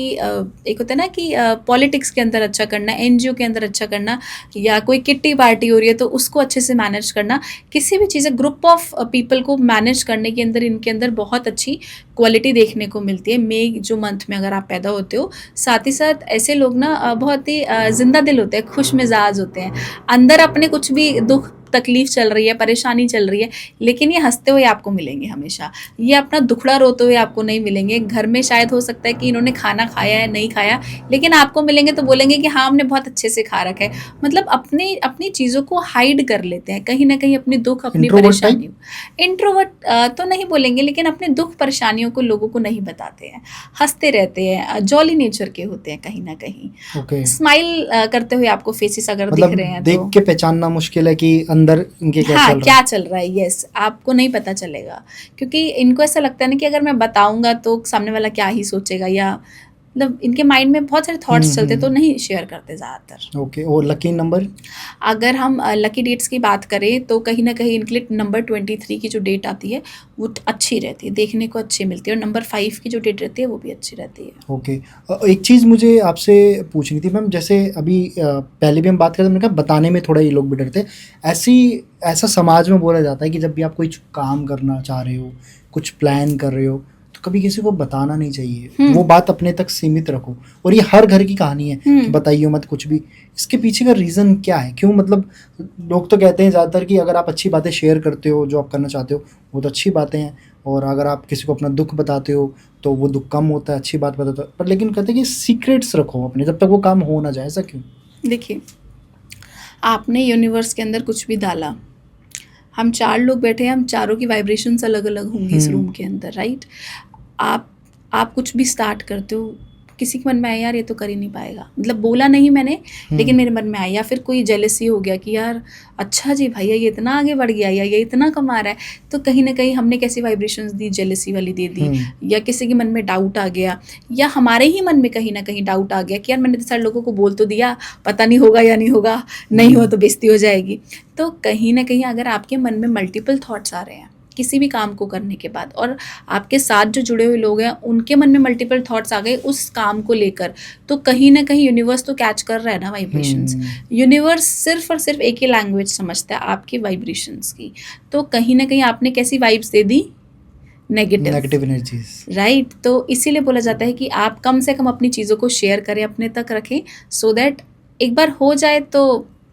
एक होता है ना कि पॉलिटिक्स के अंदर अच्छा करना, एनजीओ के अंदर अच्छा करना, या कोई किट्टी पार्टी हो रही है तो उसको अच्छे से मैनेज करना, किसी भी चीज़ें ग्रुप ऑफ पीपल को मैनेज करने के अंदर इनके अंदर बहुत अच्छी क्वालिटी देखने को मिलती है। मई जो मंथ में अगर आप पैदा होते हो, साथ ही साथ ऐसे लोग ना बहुत ही ज़िंदा दिल होते हैं, खुश मिजाज होते हैं, अंदर अपने कुछ भी दुख तकलीफ चल रही है, परेशानी चल रही है, लेकिन ये हंसते हुए आपको मिलेंगे हमेशा। ये अपना दुखड़ा रोते हुए आपको नहीं मिलेंगे। घर में शायद हो सकता है कि इन्होंने खाना खाया है, नहीं खाया, लेकिन आपको मिलेंगे तो बोलेंगे कि हाँ, हमने बहुत अच्छे से खा रखा है। मतलब अपनी अपनी चीज़ों को हाइड कर लेते हैं, कहीं ना कहीं अपनी दुख, अपनी Introvert परेशानियों, इंट्रोवर्ट तो नहीं बोलेंगे, लेकिन अपने दुख परेशानियों को लोगों को नहीं बताते हैं, हंसते रहते हैं, जॉली नेचर के होते हैं कहीं ना कहीं। ओके, स्माइल करते हुए आपको फेसेस अगर मतलब दिख रहे हैं देख तो के पहचानना मुश्किल है कि अंदर इनके क्या हाँ, चल रहा क्या चल रहा है, यस, आपको नहीं पता चलेगा, क्योंकि इनको ऐसा लगता है ना कि अगर मैं बताऊंगा तो सामने वाला क्या ही सोचेगा, या मतलब इनके माइंड में बहुत सारे थॉट्स चलते, तो नहीं शेयर करते ज़्यादातर। है। ओके, और लकी नंबर? अगर हम लकी डेट्स की बात करें तो कहीं ना कहीं इनके लिए नंबर 23 की जो डेट आती है वो अच्छी रहती है, देखने को अच्छी मिलती है, और नंबर 5 की जो डेट रहती है वो भी अच्छी रहती है। ओके, एक चीज़ मुझे आपसे पूछनी थी मैम, जैसे अभी पहले भी हम बात करते, मैंने कहा बताने में थोड़ा ये लोग भी डरते। ऐसा समाज में बोला जाता है कि जब भी आप कोई काम करना चाह रहे हो, कुछ प्लान कर रहे हो, तो कभी किसी को बताना नहीं चाहिए, वो बात अपने तक सीमित रखो। और ये हर घर की कहानी है कि बताइए मत कुछ भी। इसके पीछे का रीज़न क्या है? क्यों, मतलब लोग तो कहते हैं ज़्यादातर कि अगर आप अच्छी बातें शेयर करते हो, जो आप करना चाहते हो, वो तो अच्छी बातें हैं, और अगर आप किसी को अपना दुख बताते हो तो वो दुख कम होता है, अच्छी बात बताते हो। पर लेकिन कहते हैं कि सीक्रेट्स रखो अपने, जब तक वो काम हो ना जाए। ऐसा क्यों? देखिए, आपने यूनिवर्स के अंदर कुछ भी डाला, हम 4 लोग बैठे हैं, हम चारों की वाइब्रेशंस अलग अलग होंगी इस रूम के अंदर, राइट? आप कुछ भी स्टार्ट करते हो, किसी के मन में आया यार ये तो कर ही नहीं पाएगा, मतलब बोला नहीं मैंने, लेकिन मेरे मन में आया, या फिर कोई जेलसी हो गया कि यार अच्छा जी भैया ये इतना आगे बढ़ गया, या ये इतना कमा रहा है, तो कहीं ना कहीं हमने कैसी वाइब्रेशंस दी, जेलसी वाली दे दी, या किसी के मन में डाउट आ गया, या हमारे ही मन में कहीं ना कहीं डाउट आ गया कि यार मैंने तो सारे लोगों को बोल तो दिया, पता नहीं होगा या नहीं होगा, नहीं हो तो बेइज्जती हो जाएगी। तो कहीं ना कहीं अगर आपके मन में मल्टीपल थॉट्स आ रहे हैं किसी भी काम को करने के बाद, और आपके साथ जो जुड़े हुए लोग हैं उनके मन में मल्टीपल थॉट्स आ गए उस काम को लेकर, तो कहीं ना कहीं यूनिवर्स तो कैच कर रहा है ना वाइब्रेशंस। यूनिवर्स सिर्फ और सिर्फ एक ही लैंग्वेज समझता है, आपकी वाइब्रेशंस की। तो कहीं ना कहीं आपने कैसी वाइब्स दे दी, नेगेटिव एनर्जीज, राइट? तो इसीलिए बोला जाता है कि आप कम से कम अपनी चीज़ों को शेयर करें, अपने तक रखें, सो दैट एक बार हो जाए तो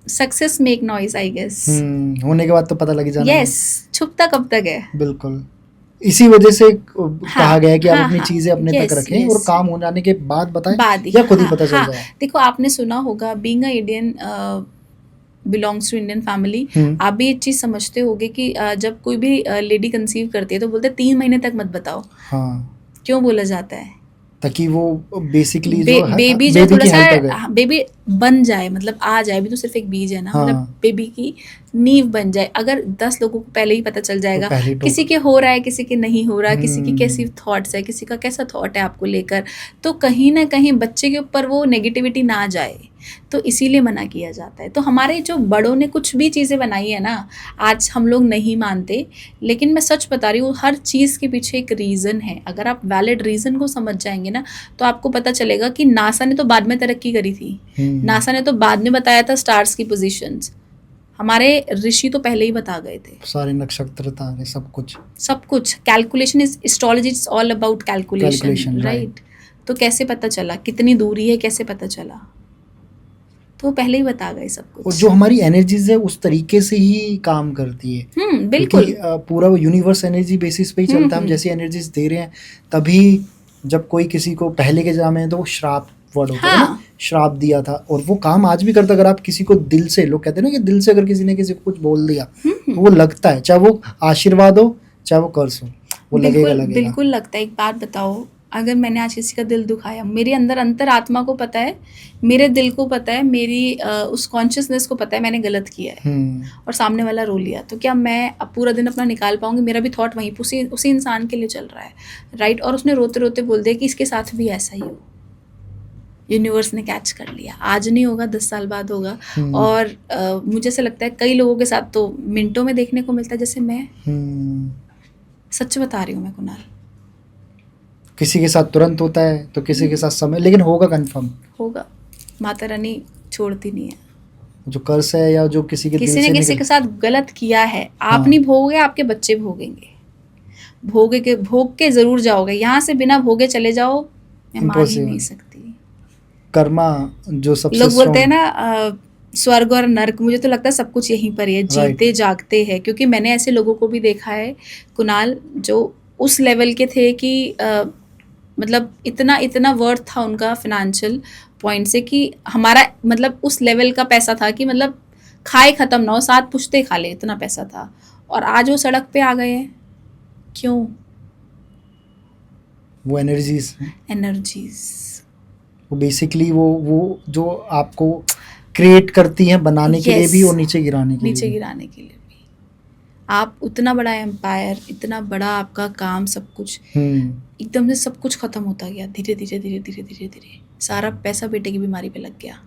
success make noise, I guess. होने के बाद तो पता लग जाना। यस, छुपता कब तक है। बिल्कुल, इसी वजह से कहा गया है कि आप अपनी चीजें अपने तक yes, रखें, yes. और काम हो जाने के बाद बताएं, बाद ही, या खुद ही हाँ, पता चल हाँ। जाए। देखो, आपने सुना होगा, being a Indian, belongs to Indian family, आप भी एक चीज़ समझते होगे कि जब कोई भी लेडी कंसीव करती है तो बोलते हैं 3 महीने तक मत बताओ। हाँ, क्यों बोला जाता है? ताकि वो बेसिकली जो बेबी जो थोड़ा सा बेबी बन जाए, मतलब आ जाए, अभी तो सिर्फ एक बीज है ना, मतलब बेबी की नींव बन जाए। अगर 10 लोगों को पहले ही पता चल जाएगा किसी के हो रहा है, किसी के नहीं हो रहा, किसी की कैसी थॉट्स है, किसी का कैसा थॉट है आपको लेकर, तो कहीं ना कहीं बच्चे के ऊपर वो नेगेटिविटी ना जाए, तो इसीलिए मना किया जाता है। तो हमारे जो बड़ों ने कुछ भी चीज़ें बनाई है ना, आज हम लोग नहीं मानते, लेकिन मैं सच बता रही हूँ, हर चीज़ के पीछे एक रीज़न है। अगर आप वैलिड रीज़न को समझ जाएंगे ना, तो आपको पता चलेगा कि नासा ने तो बाद में तरक्की करी थी, नासा ने तो बाद में बताया था स्टार्स की पोजीशंस, हमारे ऋषि तो पहले ही बता गए थे, सारे नक्षत्र तारे सब कुछ calculation is, astrology is all about calculation, right? तो कैसे पता चला, कितनी दूरी है, कैसे पता चला? तो वो पहले ही बता गए सब कुछ। और जो हमारी एनर्जीज है उस तरीके से ही काम करती है, बिल्कुल, पूरा वो यूनिवर्स एनर्जी बेसिस पे ही चलता है। हम जैसी एनर्जीज दे रहे हैं, तभी जब कोई किसी को पहले के ज़माने में तो वो श्राप वर्ड होता है ना, श्राप दिया था, और वो काम आज भी करता। अगर आप किसी को दिल से, लोग कहते हैं ना कि दिल से अगर किसी ने किसी को कुछ बोल दिया तो वो लगता है, चाहे वो आशीर्वाद हो चाहे वो कर्ज हो, वो लगेगा। बिल्कुल लगता है। एक बात बताओ, अगर मैंने आज किसी का दिल दुखाया, मेरे अंदर अंतरात्मा को पता है, मेरे दिल को पता है, मेरी उस कॉन्शियसनेस को पता है मैंने गलत किया है, और सामने वाला रो लिया, तो क्या मैं अब पूरा दिन अपना निकाल पाऊंगी? मेरा भी थॉट वहीं उसी इंसान के लिए चल रहा है, राइट? और उसने रोते रोते बोल दिया कि इसके साथ भी ऐसा ही हो, यूनिवर्स ने कैच कर लिया। आज नहीं होगा, 10 साल बाद होगा। हम्म। और मुझे ऐसा लगता है कई लोगों के साथ तो मिनटों में देखने को मिलता है, जैसे मैं सच बता रही हूँ मैं कुणाल। किसी के साथ तुरंत होता है तो किसी के साथ समय, लेकिन होगा कंफर्म। होगा, माता रानी छोड़ती नहीं है। जो कर्स है या जो किसी के दिल किसी से ने किसी निकल, के साथ गलत किया है, आप हाँ। नहीं भोगोगे, आपके बच्चे भोगेंगे। भोग के जरूर जाओगे। यहाँ से बिना भोगे चले जाओ, मैं मान ही Impossible. नहीं सकती। कर्मा जो सबसे लोग बोलते हैं strong- ना स्वर्ग और नर्क, मुझे तो लगता है सब कुछ यहीं पर ही है, जीते जागते हैं। क्योंकि मैंने ऐसे लोगों को भी देखा है कुणाल, जो उस लेवल के थे कि मतलब इतना इतना वर्थ था उनका फाइनेंशियल पॉइंट से कि हमारा मतलब उस लेवल का पैसा था कि मतलब खाए खत्म ना हो, 7 पुश्ते खा ले, इतना पैसा था। और आज वो सड़क पे आ गए हैं। क्यों? वो एनर्जीज, वो बेसिकली वो जो आपको क्रिएट करती हैं बनाने के लिए भी और नीचे गिराने के लिए भी। आप उतना बड़ा एम्पायर, इतना बड़ा आपका काम, सब कुछ एकदम से सब कुछ खत्म होता गया धीरे धीरे धीरे धीरे धीरे धीरे। सारा पैसा बेटे की बीमारी पे लग गया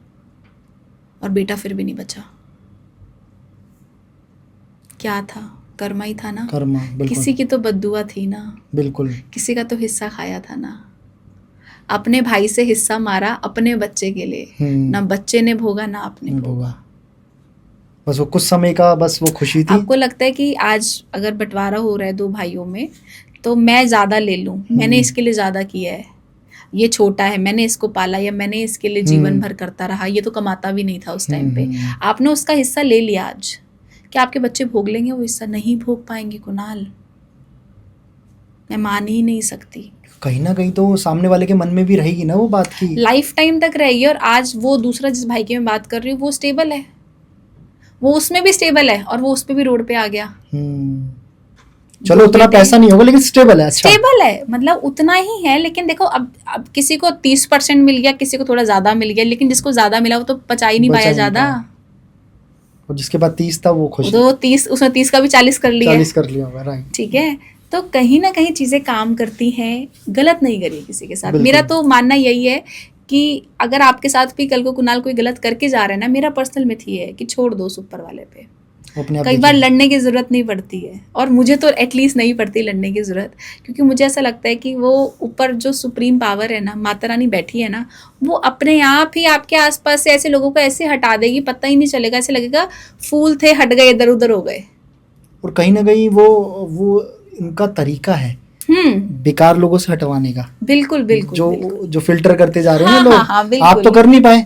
और बेटा फिर भी नहीं बचा। क्या था? कर्मा ही था ना। कर्मा, बिल्कुल। किसी की तो बद्दुआ थी ना। बिल्कुल। किसी का तो हिस्सा खाया था ना। अपने भाई से हिस्सा मारा अपने बच्चे के लिए, ना बच्चे ने भोगा ना आपने भोगा। बस वो कुछ समय का बस वो खुशी थी। आपको लगता है कि आज अगर बंटवारा हो रहा है 2 भाइयों में तो मैं ज़्यादा ले लूँ, मैंने इसके लिए ज़्यादा किया है, ये छोटा है, मैंने इसको पाला, या मैंने इसके लिए जीवन भर करता रहा, ये तो कमाता भी नहीं था उस टाइम पे, आपने उसका हिस्सा ले लिया। आज क्या आपके बच्चे भोग लेंगे वो हिस्सा? नहीं भोग पाएंगे कुणाल, मैं मान ही नहीं सकती। कहीं ना कहीं तो सामने वाले के मन में भी रहेगी ना वो बात की, लाइफ टाइम तक रहेगी। और आज वो दूसरा जिस भाई की मैं बात कर रही हूँ वो स्टेबल है, वो उसमें भी स्टेबल है और वो उस पे भी रोड पे आ गया। चलो उतना पैसा नहीं होगा लेकिन स्टेबल है। अच्छा, स्टेबल है मतलब उतना ही है। लेकिन देखो अब किसी को 30% मिल गया, किसी को थोड़ा ज्यादा मिल गया, लेकिन जिसको ज्यादा मिला वो तो बचा ही नहीं पाया ज्यादा। और जिसके बाद 30 था वो खुश, तो 30, उसने 30 का भी 40 कर लिया, 40 कर लिया होगा, राइट। ठीक है, तो कहीं ना कहीं चीजें काम करती हैं। गलत नहीं करिए किसी के साथ। मेरा तो मानना यही है कि अगर आपके साथ भी कल को कुणाल कोई गलत करके जा रहा है ना, मेरा पर्सनल मिथ ये है कि छोड़ दो ऊपर वाले पे। कई बार लड़ने की ज़रूरत नहीं पड़ती है, और मुझे तो एटलीस्ट नहीं पड़ती लड़ने की ज़रूरत, क्योंकि मुझे ऐसा लगता है कि वो ऊपर जो सुप्रीम पावर है ना, माता रानी बैठी है ना, वो अपने आप ही आपके आसपास से ऐसे लोगों को ऐसे हटा देगी, पता ही नहीं चलेगा। ऐसे लगेगा फूल थे हट गए, इधर उधर हो गए। और कहीं ना कहीं वो इनका तरीका है बेकार लोगों से हटवाने का। बिल्कुल बिल्कुल, जो फिल्टर करते जा रहे हैं ना लोग, आप तो कर नहीं पाए,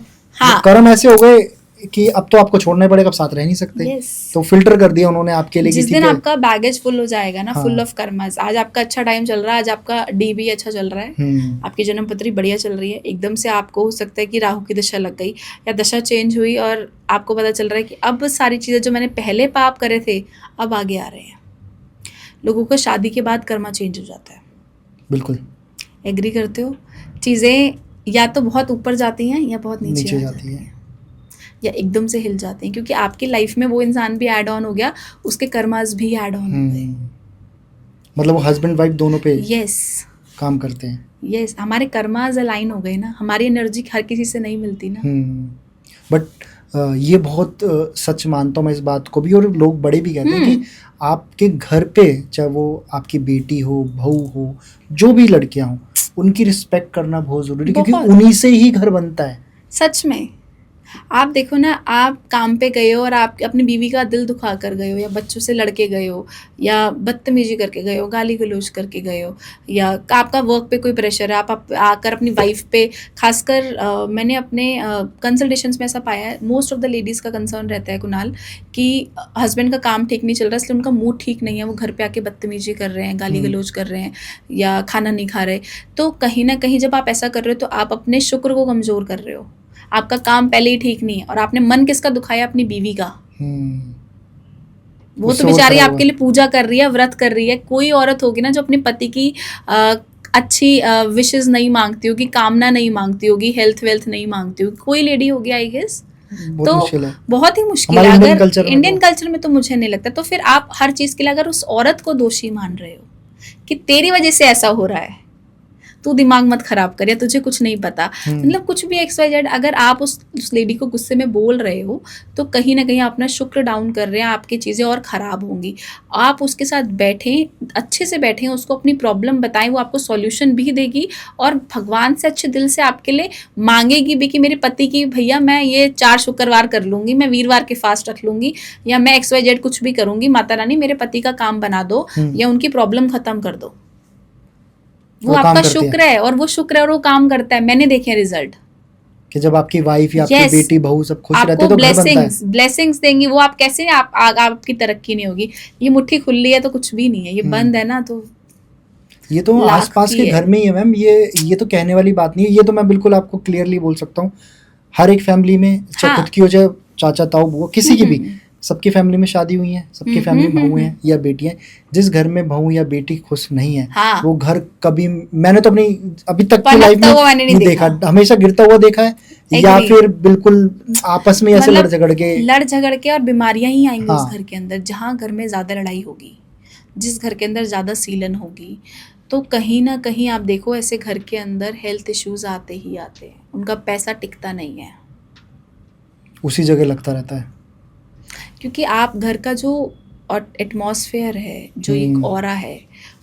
कर्म ऐसे हो गए कि अब तो आपको छोड़ना ही पड़ेगा, अब साथ रह नहीं सकते। तो फिल्टर कर दिया उन्होंने आपके लिए। जिस दिन आपका बैगेज फुल हो जाएगा ना, फुल ऑफ कर्मास, आज आपका अच्छा टाइम चल रहा है, आज आपका डी भी अच्छा चल रहा है, आपकी जन्म पत्री बढ़िया चल रही है, एकदम से आपको हो सकता है कि राहु की दशा लग गई या दशा चेंज हुई और आपको पता चल रहा है कि अब सारी चीजें जो मैंने पहले पाप करे थे अब आगे आ रहे हैं। लोगों को शादी के बाद कर्मा चेंज हो जाता है। बिल्कुल एग्री करते हो? चीजें या तो बहुत ऊपर जाती हैं या बहुत नीचे जाती हैं, या एकदम से हिल जाते हैं, क्योंकि आपकी लाइफ में वो इंसान भी ऐड ऑन हो गया, उसके कर्मास भी ऐड ऑन हो गए। मतलब वो हस्बैंड वाइफ दोनों पे काम करते हैं। यस, हमारे कर्मास अलाइन हो गए ना, हमारी एनर्जी हर किसी से नहीं मिलती ना। बट ये बहुत सच मानता हूँ मैं इस बात को भी, और लोग बड़े भी कहते हैं कि आपके घर पे चाहे वो आपकी बेटी हो, बहू हो, जो भी लड़कियां हो, उनकी रिस्पेक्ट करना बहुत जरूरी है, क्योंकि उन्हीं से ही घर बनता है। सच में आप देखो ना, आप काम पे गए हो और आप अपनी बीवी का दिल दुखा कर गए हो, या बच्चों से लड़के गए हो, या बदतमीजी करके गए हो, गाली गलौज करके गए हो, या आपका वर्क पे कोई प्रेशर है, आप आकर अपनी वाइफ पे, खासकर मैंने अपने कंसल्टेशंस में ऐसा पाया है, मोस्ट ऑफ द लेडीज़ का कंसर्न रहता है कुणाल कि हस्बैंड का काम ठीक नहीं चल रहा, इसलिए उनका मूड ठीक नहीं है, वो घर पर आके बदतमीजी कर रहे हैं, गाली गलौज कर रहे हैं, या खाना नहीं खा रहे। तो कहीं ना कहीं जब आप ऐसा कर रहे हो तो आप अपने शुक्र को कमज़ोर कर रहे हो। आपका काम पहले ही ठीक नहीं है, और आपने मन किसका दुखाया? अपनी बीवी का। वो तो बेचारी आपके लिए पूजा कर रही है, व्रत कर रही है। कोई औरत होगी ना जो अपने पति की अच्छी विशेस नहीं मांगती होगी, कामना नहीं मांगती होगी, हेल्थ वेल्थ नहीं मांगती होगी, कोई लेडी होगी आई गेस, तो बहुत ही मुश्किल है। अगर इंडियन कल्चर में तो मुझे नहीं लगता। तो फिर आप हर चीज के लिए अगर उस औरत को दोषी मान रहे हो कि तेरी वजह से ऐसा हो रहा है, तू दिमाग मत खराब कर, या तुझे कुछ नहीं पता, मतलब कुछ भी XYZ। अगर आप उस लेडी को गुस्से में बोल रहे हो तो कहीं ना कहीं अपना शुक्र डाउन कर रहे हैं, आपकी चीज़ें और ख़राब होंगी। आप उसके साथ बैठें, अच्छे से बैठें, उसको अपनी प्रॉब्लम बताएं, वो आपको सॉल्यूशन भी देगी और भगवान से अच्छे दिल से आपके लिए मांगेगी भी कि मेरे पति की भैया मैं ये 4 शुक्रवार कर लूँगी, मैं वीरवार के फास्ट रख लूँगी, या मैं XYZ कुछ भी करूँगी, माता रानी मेरे पति का काम बना दो या उनकी प्रॉब्लम ख़त्म कर दो। वो आपका शुक्र है और वो शुक्र है और वो काम करता है। मैंने देखे रिजल्ट कि जब आपकी वाइफ या आपकी बेटी बहू सब खुश रहते हैं तो घर बनता है। ब्लेसिंग्स देंगी वो। आप कैसे आपकी तरक्की नहीं होगी। ये मुट्ठी खुली है तो कुछ भी नहीं है, ये बंद है ना तो ये तो आसपास के घर में ही है मैम। ये तो कहने वाली बात नहीं है, ये तो मैं बिल्कुल आपको क्लियरली बोल सकता हूँ। हर एक फैमिली में, चाहे खुद की हो चाहे चाचा ताऊ बुआ किसी की भी, सबकी फैमिली में शादी हुई है, सबकी फैमिली में बहू हैं या बेटियां। जिस घर में बहू या बेटी खुश नहीं है वो घर कभी, मैंने तो अपनी अभी तक की लाइफ में नहीं देखा, हमेशा गिरता हुआ देखा है या फिर बिल्कुल आपस में ऐसे लड़ झगड़ के और बीमारियां ही आएंगी उस घर के अंदर। जहाँ घर में ज्यादा लड़ाई होगी, जिस घर के अंदर ज्यादा सीलन होगी, तो कहीं ना कहीं आप देखो ऐसे घर के अंदर हेल्थ इश्यूज आते ही आते हैं। उनका पैसा टिकता नहीं है, उसी जगह लगता रहता है। क्योंकि आप घर का जो एटमॉस्फेयर है, जो एक ऑरा है,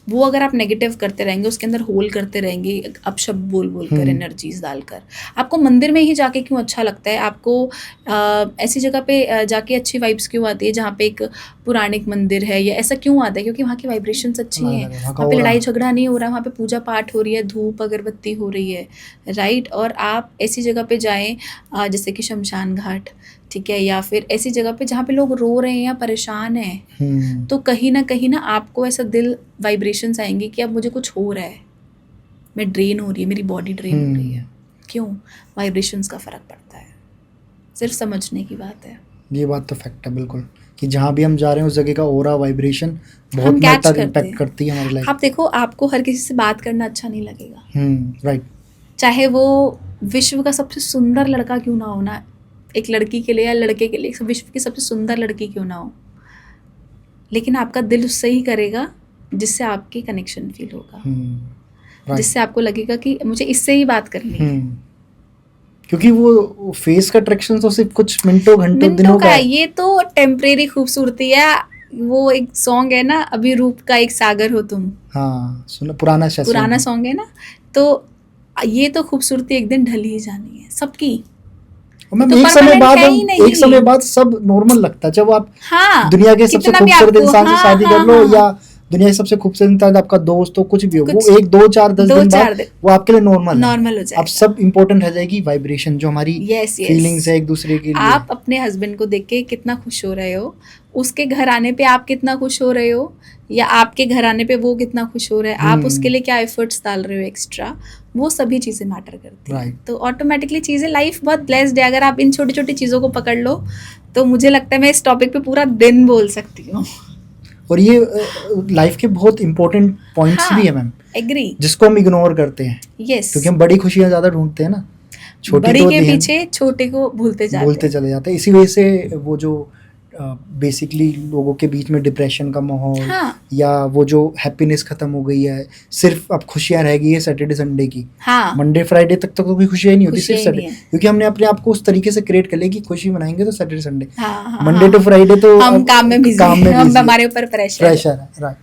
वो अगर आप नेगेटिव करते रहेंगे, उसके अंदर होल करते रहेंगे, अपशब्द बोल बोल कर, एनर्जीज डालकर, आपको मंदिर में ही जाके क्यों अच्छा लगता है? आपको ऐसी जगह पे जाके अच्छी वाइब्स क्यों आती है जहाँ पे एक पुराणिक मंदिर है या ऐसा क्यों आता है? क्योंकि वहाँ की वाइब्रेशंस अच्छी हैं, वहाँ पे लड़ाई झगड़ा नहीं हो रहा, वहाँ पे पूजा पाठ हो रही है, धूप अगरबत्ती हो रही है, राइट। और आप ऐसी जगह पे जाएँ जैसे कि शमशान घाट, ठीक है, या फिर ऐसी जगह पे जहाँ पे लोग रो रहे हैं या परेशान हैं, तो कहीं ना आपको ऐसा दिल वाइब्रेशंस आएंगी कि अब मुझे कुछ हो रहा है, मैं ड्रेन हो रही है, मेरी बॉडी ड्रेन हो रही है। क्यों? वाइब्रेशंस का फ़र्क पड़ता है, सिर्फ समझने की बात है। ये बात तो फैक्ट है बिल्कुल, कि जहाँ भी हम जा रहे हैं उस जगह का ऑरा वाइब्रेशन बहुत मात्रा इम्पैक्ट करती है हमारी लाइफ। आप देखो, आपको हर किसी से बात करना अच्छा नहीं लगेगा, राइट, चाहे वो विश्व का सबसे सुंदर लड़का क्यों ना हो ना, एक लड़की के लिए या लड़के के लिए विश्व की सबसे सुंदर लड़की क्यों ना हो, लेकिन आपका दिल उससे ही करेगा जिससे आपकी कनेक्शन फील होगा, जिससे आपको लगेगा कि मुझे इससे ही बात करनी है। क्योंकि वो फेस का अट्रैक्शन तो सिर्फ कुछ मिनटों घंटों दिनों का है। ये तो टेम्परेरी खूबसूरती है। वो एक सॉन्ग है ना, अभी रूप का एक सागर हो तुम, हाँ सुना, पुराना सॉन्ग है ना। तो ये तो खूबसूरती एक दिन ढल ही जानी है सबकी। तो एक समय बाद सब नॉर्मल लगता है। जब आप दुनिया के सबसे खूबसूरत इंसान से शादी कर लो या दुनिया के सबसे खूबसूरत इंसान आपका दोस्त हो, कुछ भी हो, वो 1 2 4 10 दिन बाद वो आपके लिए नॉर्मल हो जाएगा। अब सब इम्पोर्टेंट रह जाएगी वाइब्रेशन, जो हमारी फीलिंग्स है एक दूसरे के लिए। आप अपने हस्बैंड को देख के कितना खुश हो रहे हो, उसके घर आने पे आप कितना खुश हो रहे हो, या आपके घर आने पे वो कितना खुश हो रहा है, आप उसके लिए क्या एफर्ट्स डाल रहे हो एक्स्ट्रा, वो सभी चीज़ें मैटर करती हैं। तो ऑटोमेटिकली चीज़ें, लाइफ बहुत ब्लेस्ड है। अगर आप इन छोटी छोटी चीज़ों को पकड़ लो तो मुझे लगता है मैं इस टॉपिक पे पूरा दिन बोल सकती हूँ। और ये लाइफ के बहुत इंपॉर्टेंट पॉइंट्स भी है मैम, एग्री, जिसको हम इग्नोर करते हैं। क्योंकि हम बड़ी खुशियाँ ज़्यादा ढूंढते हैं ना, छोटी बड़ी के पीछे छोटे को भूलते चले जाते हैं। इसी वजह से वो जो बेसिकली लोगों के बीच में डिप्रेशन का माहौल, या वो जो हैप्पीनेस खत्म हो गई है, सिर्फ अब खुशियां रह गई है सैटरडे संडे की। मंडे फ्राइडे तक तो कोई खुशियां नहीं होती, सिर्फ सैटरडे, क्योंकि हमने अपने आप को उस तरीके से क्रिएट कर लिया कि खुशी मनाएंगे तो Saturday Sunday, Monday to Friday तो हम काम में बिजी हैं, हमारे ऊपर प्रेशर है। राइट,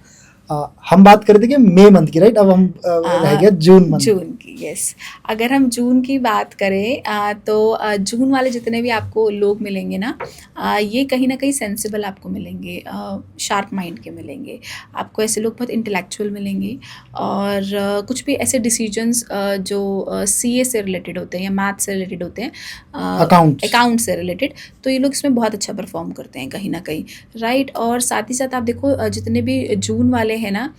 हम बात कर रहे थे कि मई मंथ की, राइट। अब हम रह गया जून की। यस, अगर हम जून की बात करें तो जून वाले जितने भी आपको लोग मिलेंगे ना, ये कहीं ना कहीं सेंसिबल आपको मिलेंगे, शार्प माइंड के मिलेंगे आपको। ऐसे लोग बहुत इंटेलेक्चुअल मिलेंगे, और कुछ भी ऐसे डिसीजंस जो CA से रिलेटेड होते हैं या मैथ से रिलेटेड होते हैं, अकाउंट से रिलेटेड, तो ये लोग इसमें बहुत अच्छा परफॉर्म करते हैं कहीं ना कहीं, राइट। और साथ ही साथ आप देखो जितने भी जून वाले है ना,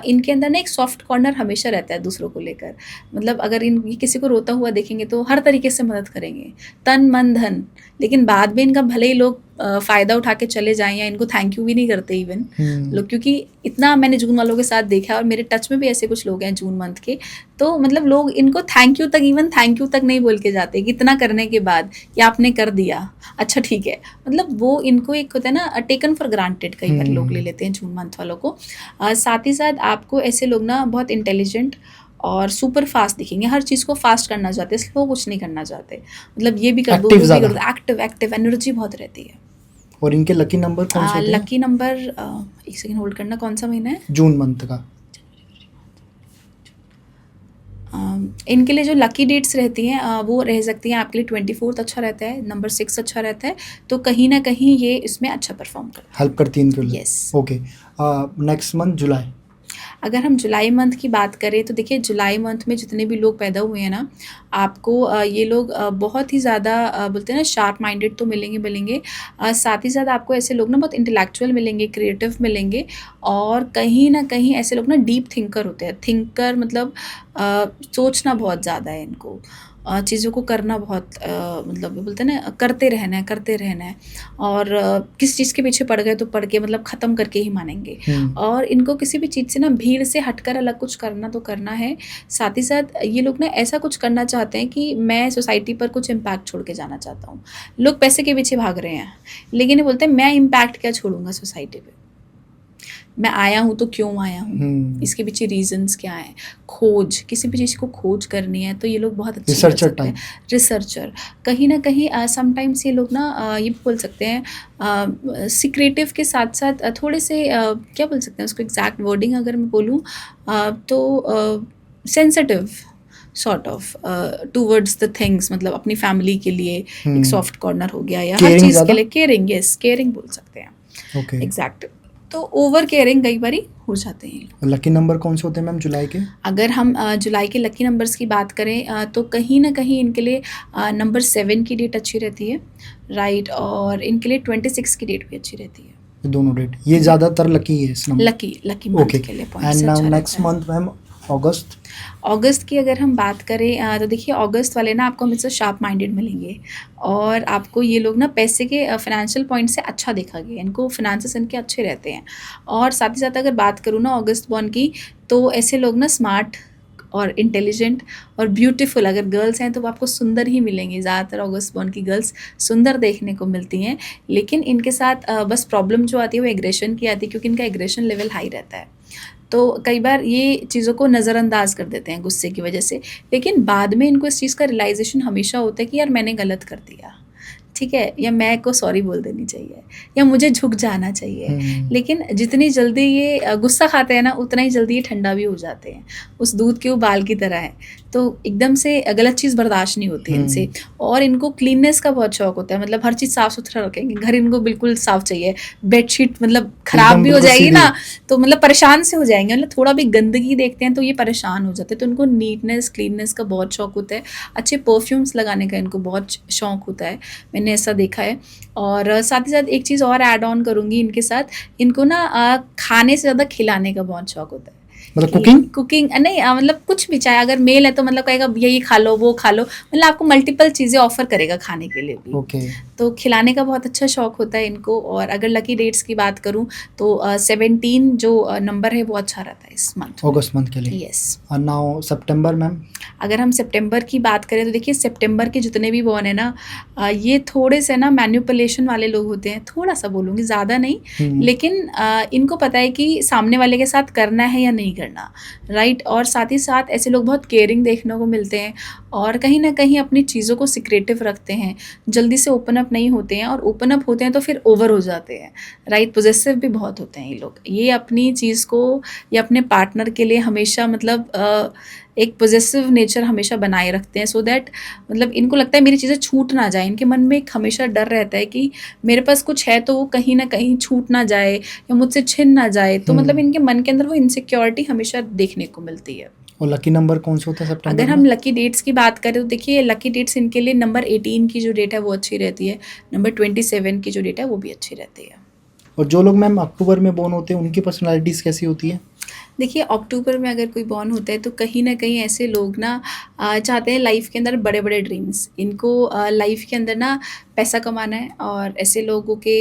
इनके अंदर ना एक सॉफ्ट कॉर्नर हमेशा रहता है दूसरों को लेकर। मतलब अगर ये किसी को रोता हुआ देखेंगे तो हर तरीके से मदद करेंगे, तन मन धन, लेकिन बाद में इनका भले ही लोग फ़ायदा उठा के चले जाएं या इनको थैंक यू भी नहीं करते इवन लोग, क्योंकि इतना मैंने जून वालों के साथ देखा है, और मेरे टच में भी ऐसे कुछ लोग हैं जून मंथ के, तो मतलब लोग इनको थैंक यू तक नहीं बोल के जाते कि इतना करने के बाद कि आपने कर दिया, अच्छा ठीक है। मतलब वो इनको एक होता है ना, टेकन फॉर ग्रांटेड कई बार लोग ले लेते हैं जून मंथ वालों को। साथ ही साथ आपको ऐसे लोग ना बहुत इंटेलिजेंट और सुपर फास्ट दिखेंगे, हर चीज़ को फास्ट करना चाहते हैं, स्लो कुछ नहीं करना चाहते, मतलब ये भी कर दो, Active वो भी ज़्यादा। कर दो, एक्टिव एक्टिव एनर्जी बहुत रहती है। और इनके लकी नंबर कौन से होते हैं? लकी नंबर, एक सेकंड होल्ड करना, कौन सा महीना है? जून मंथ का। इनके लिए जो लकी डेट्स रहती हैं वो रह सकती हैं आपके लिए 24 अच्छा रहता है, नंबर 6 अच्छा रहता है, तो कहीं ना कहीं ये इसमें अच्छा परफॉर्म करता हेल्प करती है इनके लिए। Yes. ओके। नेक्स्ट मंथ जुलाई। है। अगर हम जुलाई मंथ की बात करें तो देखिए जुलाई मंथ में जितने भी लोग पैदा हुए हैं ना, आपको ये लोग बहुत ही ज़्यादा बोलते हैं ना शार्प माइंडेड तो मिलेंगे, साथ ही साथ आपको ऐसे लोग ना बहुत इंटेलेक्चुअल मिलेंगे, क्रिएटिव मिलेंगे, और कहीं ना कहीं ऐसे लोग ना डीप थिंकर होते हैं। थिंकर मतलब सोचना बहुत ज़्यादा है इनको, चीज़ों को करना बहुत मतलब बोलते हैं ना करते रहना है, और किस चीज़ के पीछे पड़ गए तो पड़ के मतलब ख़त्म करके ही मानेंगे। और इनको किसी भी चीज़ से ना भीड़ से हटकर अलग कुछ करना तो करना है, साथ ही साथ ये लोग ना ऐसा कुछ करना चाहते हैं कि मैं सोसाइटी पर कुछ इम्पैक्ट छोड़ के जाना चाहता हूँ। लोग पैसे के पीछे भाग रहे हैं, लेकिन ये बोलते हैं मैं इम्पैक्ट क्या छोड़ूंगा सोसाइटी पे, मैं आया हूँ तो क्यों आया हूँ, इसके पीछे रीजंस क्या है, खोज, किसी भी चीज़ को खोज करनी है तो ये लोग बहुत अच्छे कर रिसर्चर सकते हैं। रिसर्चर कहीं ना कहीं समटाइम्स ये लोग ना ये भी बोल सकते हैं सीक्रेटिव के साथ साथ थोड़े से क्या बोल सकते हैं उसको एग्जैक्ट वर्डिंग अगर मैं बोलूँ तो sensitive sort of towards the things, मतलब अपनी फैमिली के लिए एक सॉफ्ट कॉर्नर हो गया, या हर Caring चीज़ ज़्यादा? के लिए केयरिंग, यस केयरिंग बोल सकते हैं। ओके। एग्जैक्ट, तो ओवर केयरिंग कई बारी हो जाते हैं। लकी नंबर कौन से होते हैं मैम जुलाई के? अगर हम जुलाई के लकी नंबर्स की बात करें तो कहीं ना कहीं इनके लिए नंबर 7 की डेट अच्छी रहती है, राइट, और इनके लिए 26 की डेट भी अच्छी रहती है। ये दोनों डेट ये ज़्यादातर लकी है इस नंबर। Lucky month okay. के लिए एंड पॉइंट्स नाउ अच्छा नेक्स्ट रहता है। मंथ मैम अगस्त। अगस्त की अगर हम बात करें तो देखिए अगस्त वाले ना आपको हमेशा शार्प माइंडेड मिलेंगे, और आपको ये लोग ना पैसे के फाइनेंशियल पॉइंट से अच्छा देखा गया, इनको फिनेंसेस इनके अच्छे रहते हैं। और साथ ही साथ अगर बात करूँ ना अगस्त बॉर्न की, तो ऐसे लोग ना स्मार्ट और इंटेलिजेंट और ब्यूटीफुल, अगर गर्ल्स हैं तो वो आपको सुंदर ही मिलेंगी। ज़्यादातर अगस्त बॉर्न की गर्ल्स सुंदर देखने को मिलती हैं, लेकिन इनके साथ बस प्रॉब्लम जो आती है वो एग्रेशन की आती है, क्योंकि इनका एग्रेशन लेवल हाई रहता है। तो कई बार ये चीज़ों को नज़रअंदाज कर देते हैं गुस्से की वजह से, लेकिन बाद में इनको इस चीज़ का रियलाइजेशन हमेशा होता है कि यार मैंने गलत कर दिया, ठीक है, या मैं को सॉरी बोल देनी चाहिए, या मुझे झुक जाना चाहिए। लेकिन जितनी जल्दी ये गुस्सा खाते हैं ना, उतना ही जल्दी ये ठंडा भी हो जाते हैं, उस दूध के उबाल की तरह है। तो एकदम से गलत चीज़ बर्दाश्त नहीं होती इनसे। और इनको क्लीननेस का बहुत शौक होता है, मतलब हर चीज़ साफ़ सुथरा रखेंगे, घर इनको बिल्कुल साफ़ चाहिए, बेडशीट मतलब ख़राब एकदम भी हो बिल्कुल जाएगी सीधी। ना तो मतलब परेशान से हो जाएंगे, मतलब थोड़ा भी गंदगी देखते हैं तो ये परेशान हो जाते हैं। तो इनको नीटनेस क्लीननेस का बहुत शौक होता है, अच्छे परफ्यूम्स लगाने का इनको बहुत शौक होता है, मैंने ऐसा देखा है। और साथ ही साथ एक चीज़ और ऐड ऑन करूँगी इनके साथ, इनको ना खाने से ज़्यादा खिलाने का बहुत शौक होता है। मतलब कि कुकिंग नहीं मतलब कुछ भी, चाहे अगर मेल है तो मतलब कहेगा ये खा लो वो खा लो, मतलब आपको मल्टीपल चीज़ें ऑफर करेगा खाने के लिए भी। ओके। तो खिलाने का बहुत अच्छा शौक होता है इनको। और अगर लकी डेट्स की बात करूं तो 17 जो नंबर है वो अच्छा रहता है इस मंथ, अगस्त मंथ के लिए। यस। और नाउ सितंबर मैम। अगर हम सितंबर की बात करें तो देखिए सितंबर के जितने भी बॉर्न है ना, ये थोड़े से ना मैन्युपुलेशन वाले लोग होते हैं, थोड़ा सा बोलूँगी, ज़्यादा नहीं, लेकिन इनको पता है कि सामने वाले के साथ करना है या नहीं करना, राइट। और साथ ही साथ ऐसे लोग बहुत केयरिंग देखने को मिलते हैं, और कहीं ना कहीं अपनी चीज़ों को सिक्रेटिव रखते हैं, जल्दी से ओपन अप नहीं होते हैं, और ओपन अप होते हैं तो फिर ओवर हो जाते हैं, राइट। पॉजेसिव भी बहुत होते हैं ये लोग, ये अपनी चीज़ को या अपने पार्टनर के लिए हमेशा मतलब एक पॉजेसिव नेचर हमेशा बनाए रखते हैं, सो दैट मतलब इनको लगता है मेरी चीज़ें छूट ना जाए। इनके मन में एक हमेशा डर रहता है कि मेरे पास कुछ है तो वो कहीं ना कहीं छूट ना जाए या मुझसे छिन ना जाए, तो मतलब इनके मन के अंदर वो इनसिक्योरिटी हमेशा देखने को मिलती है। और लकी नंबर कौन सा होता है सितंबर अगर में? हम लकी डेट्स की बात करें तो देखिए लकी डेट्स इनके लिए नंबर 18 की जो डेट है वो अच्छी रहती है, नंबर 27 की जो डेट है वो भी अच्छी रहती है। और जो लोग मैम अक्टूबर में बोर्न होते हैं उनकी पर्सनालिटीज़ कैसी होती है? देखिए अक्टूबर में अगर कोई बॉर्न होता है तो कहीं ना कहीं ऐसे लोग ना चाहते हैं लाइफ के अंदर बड़े बड़े ड्रीम्स, इनको लाइफ के अंदर ना पैसा कमाना है। और ऐसे लोगों के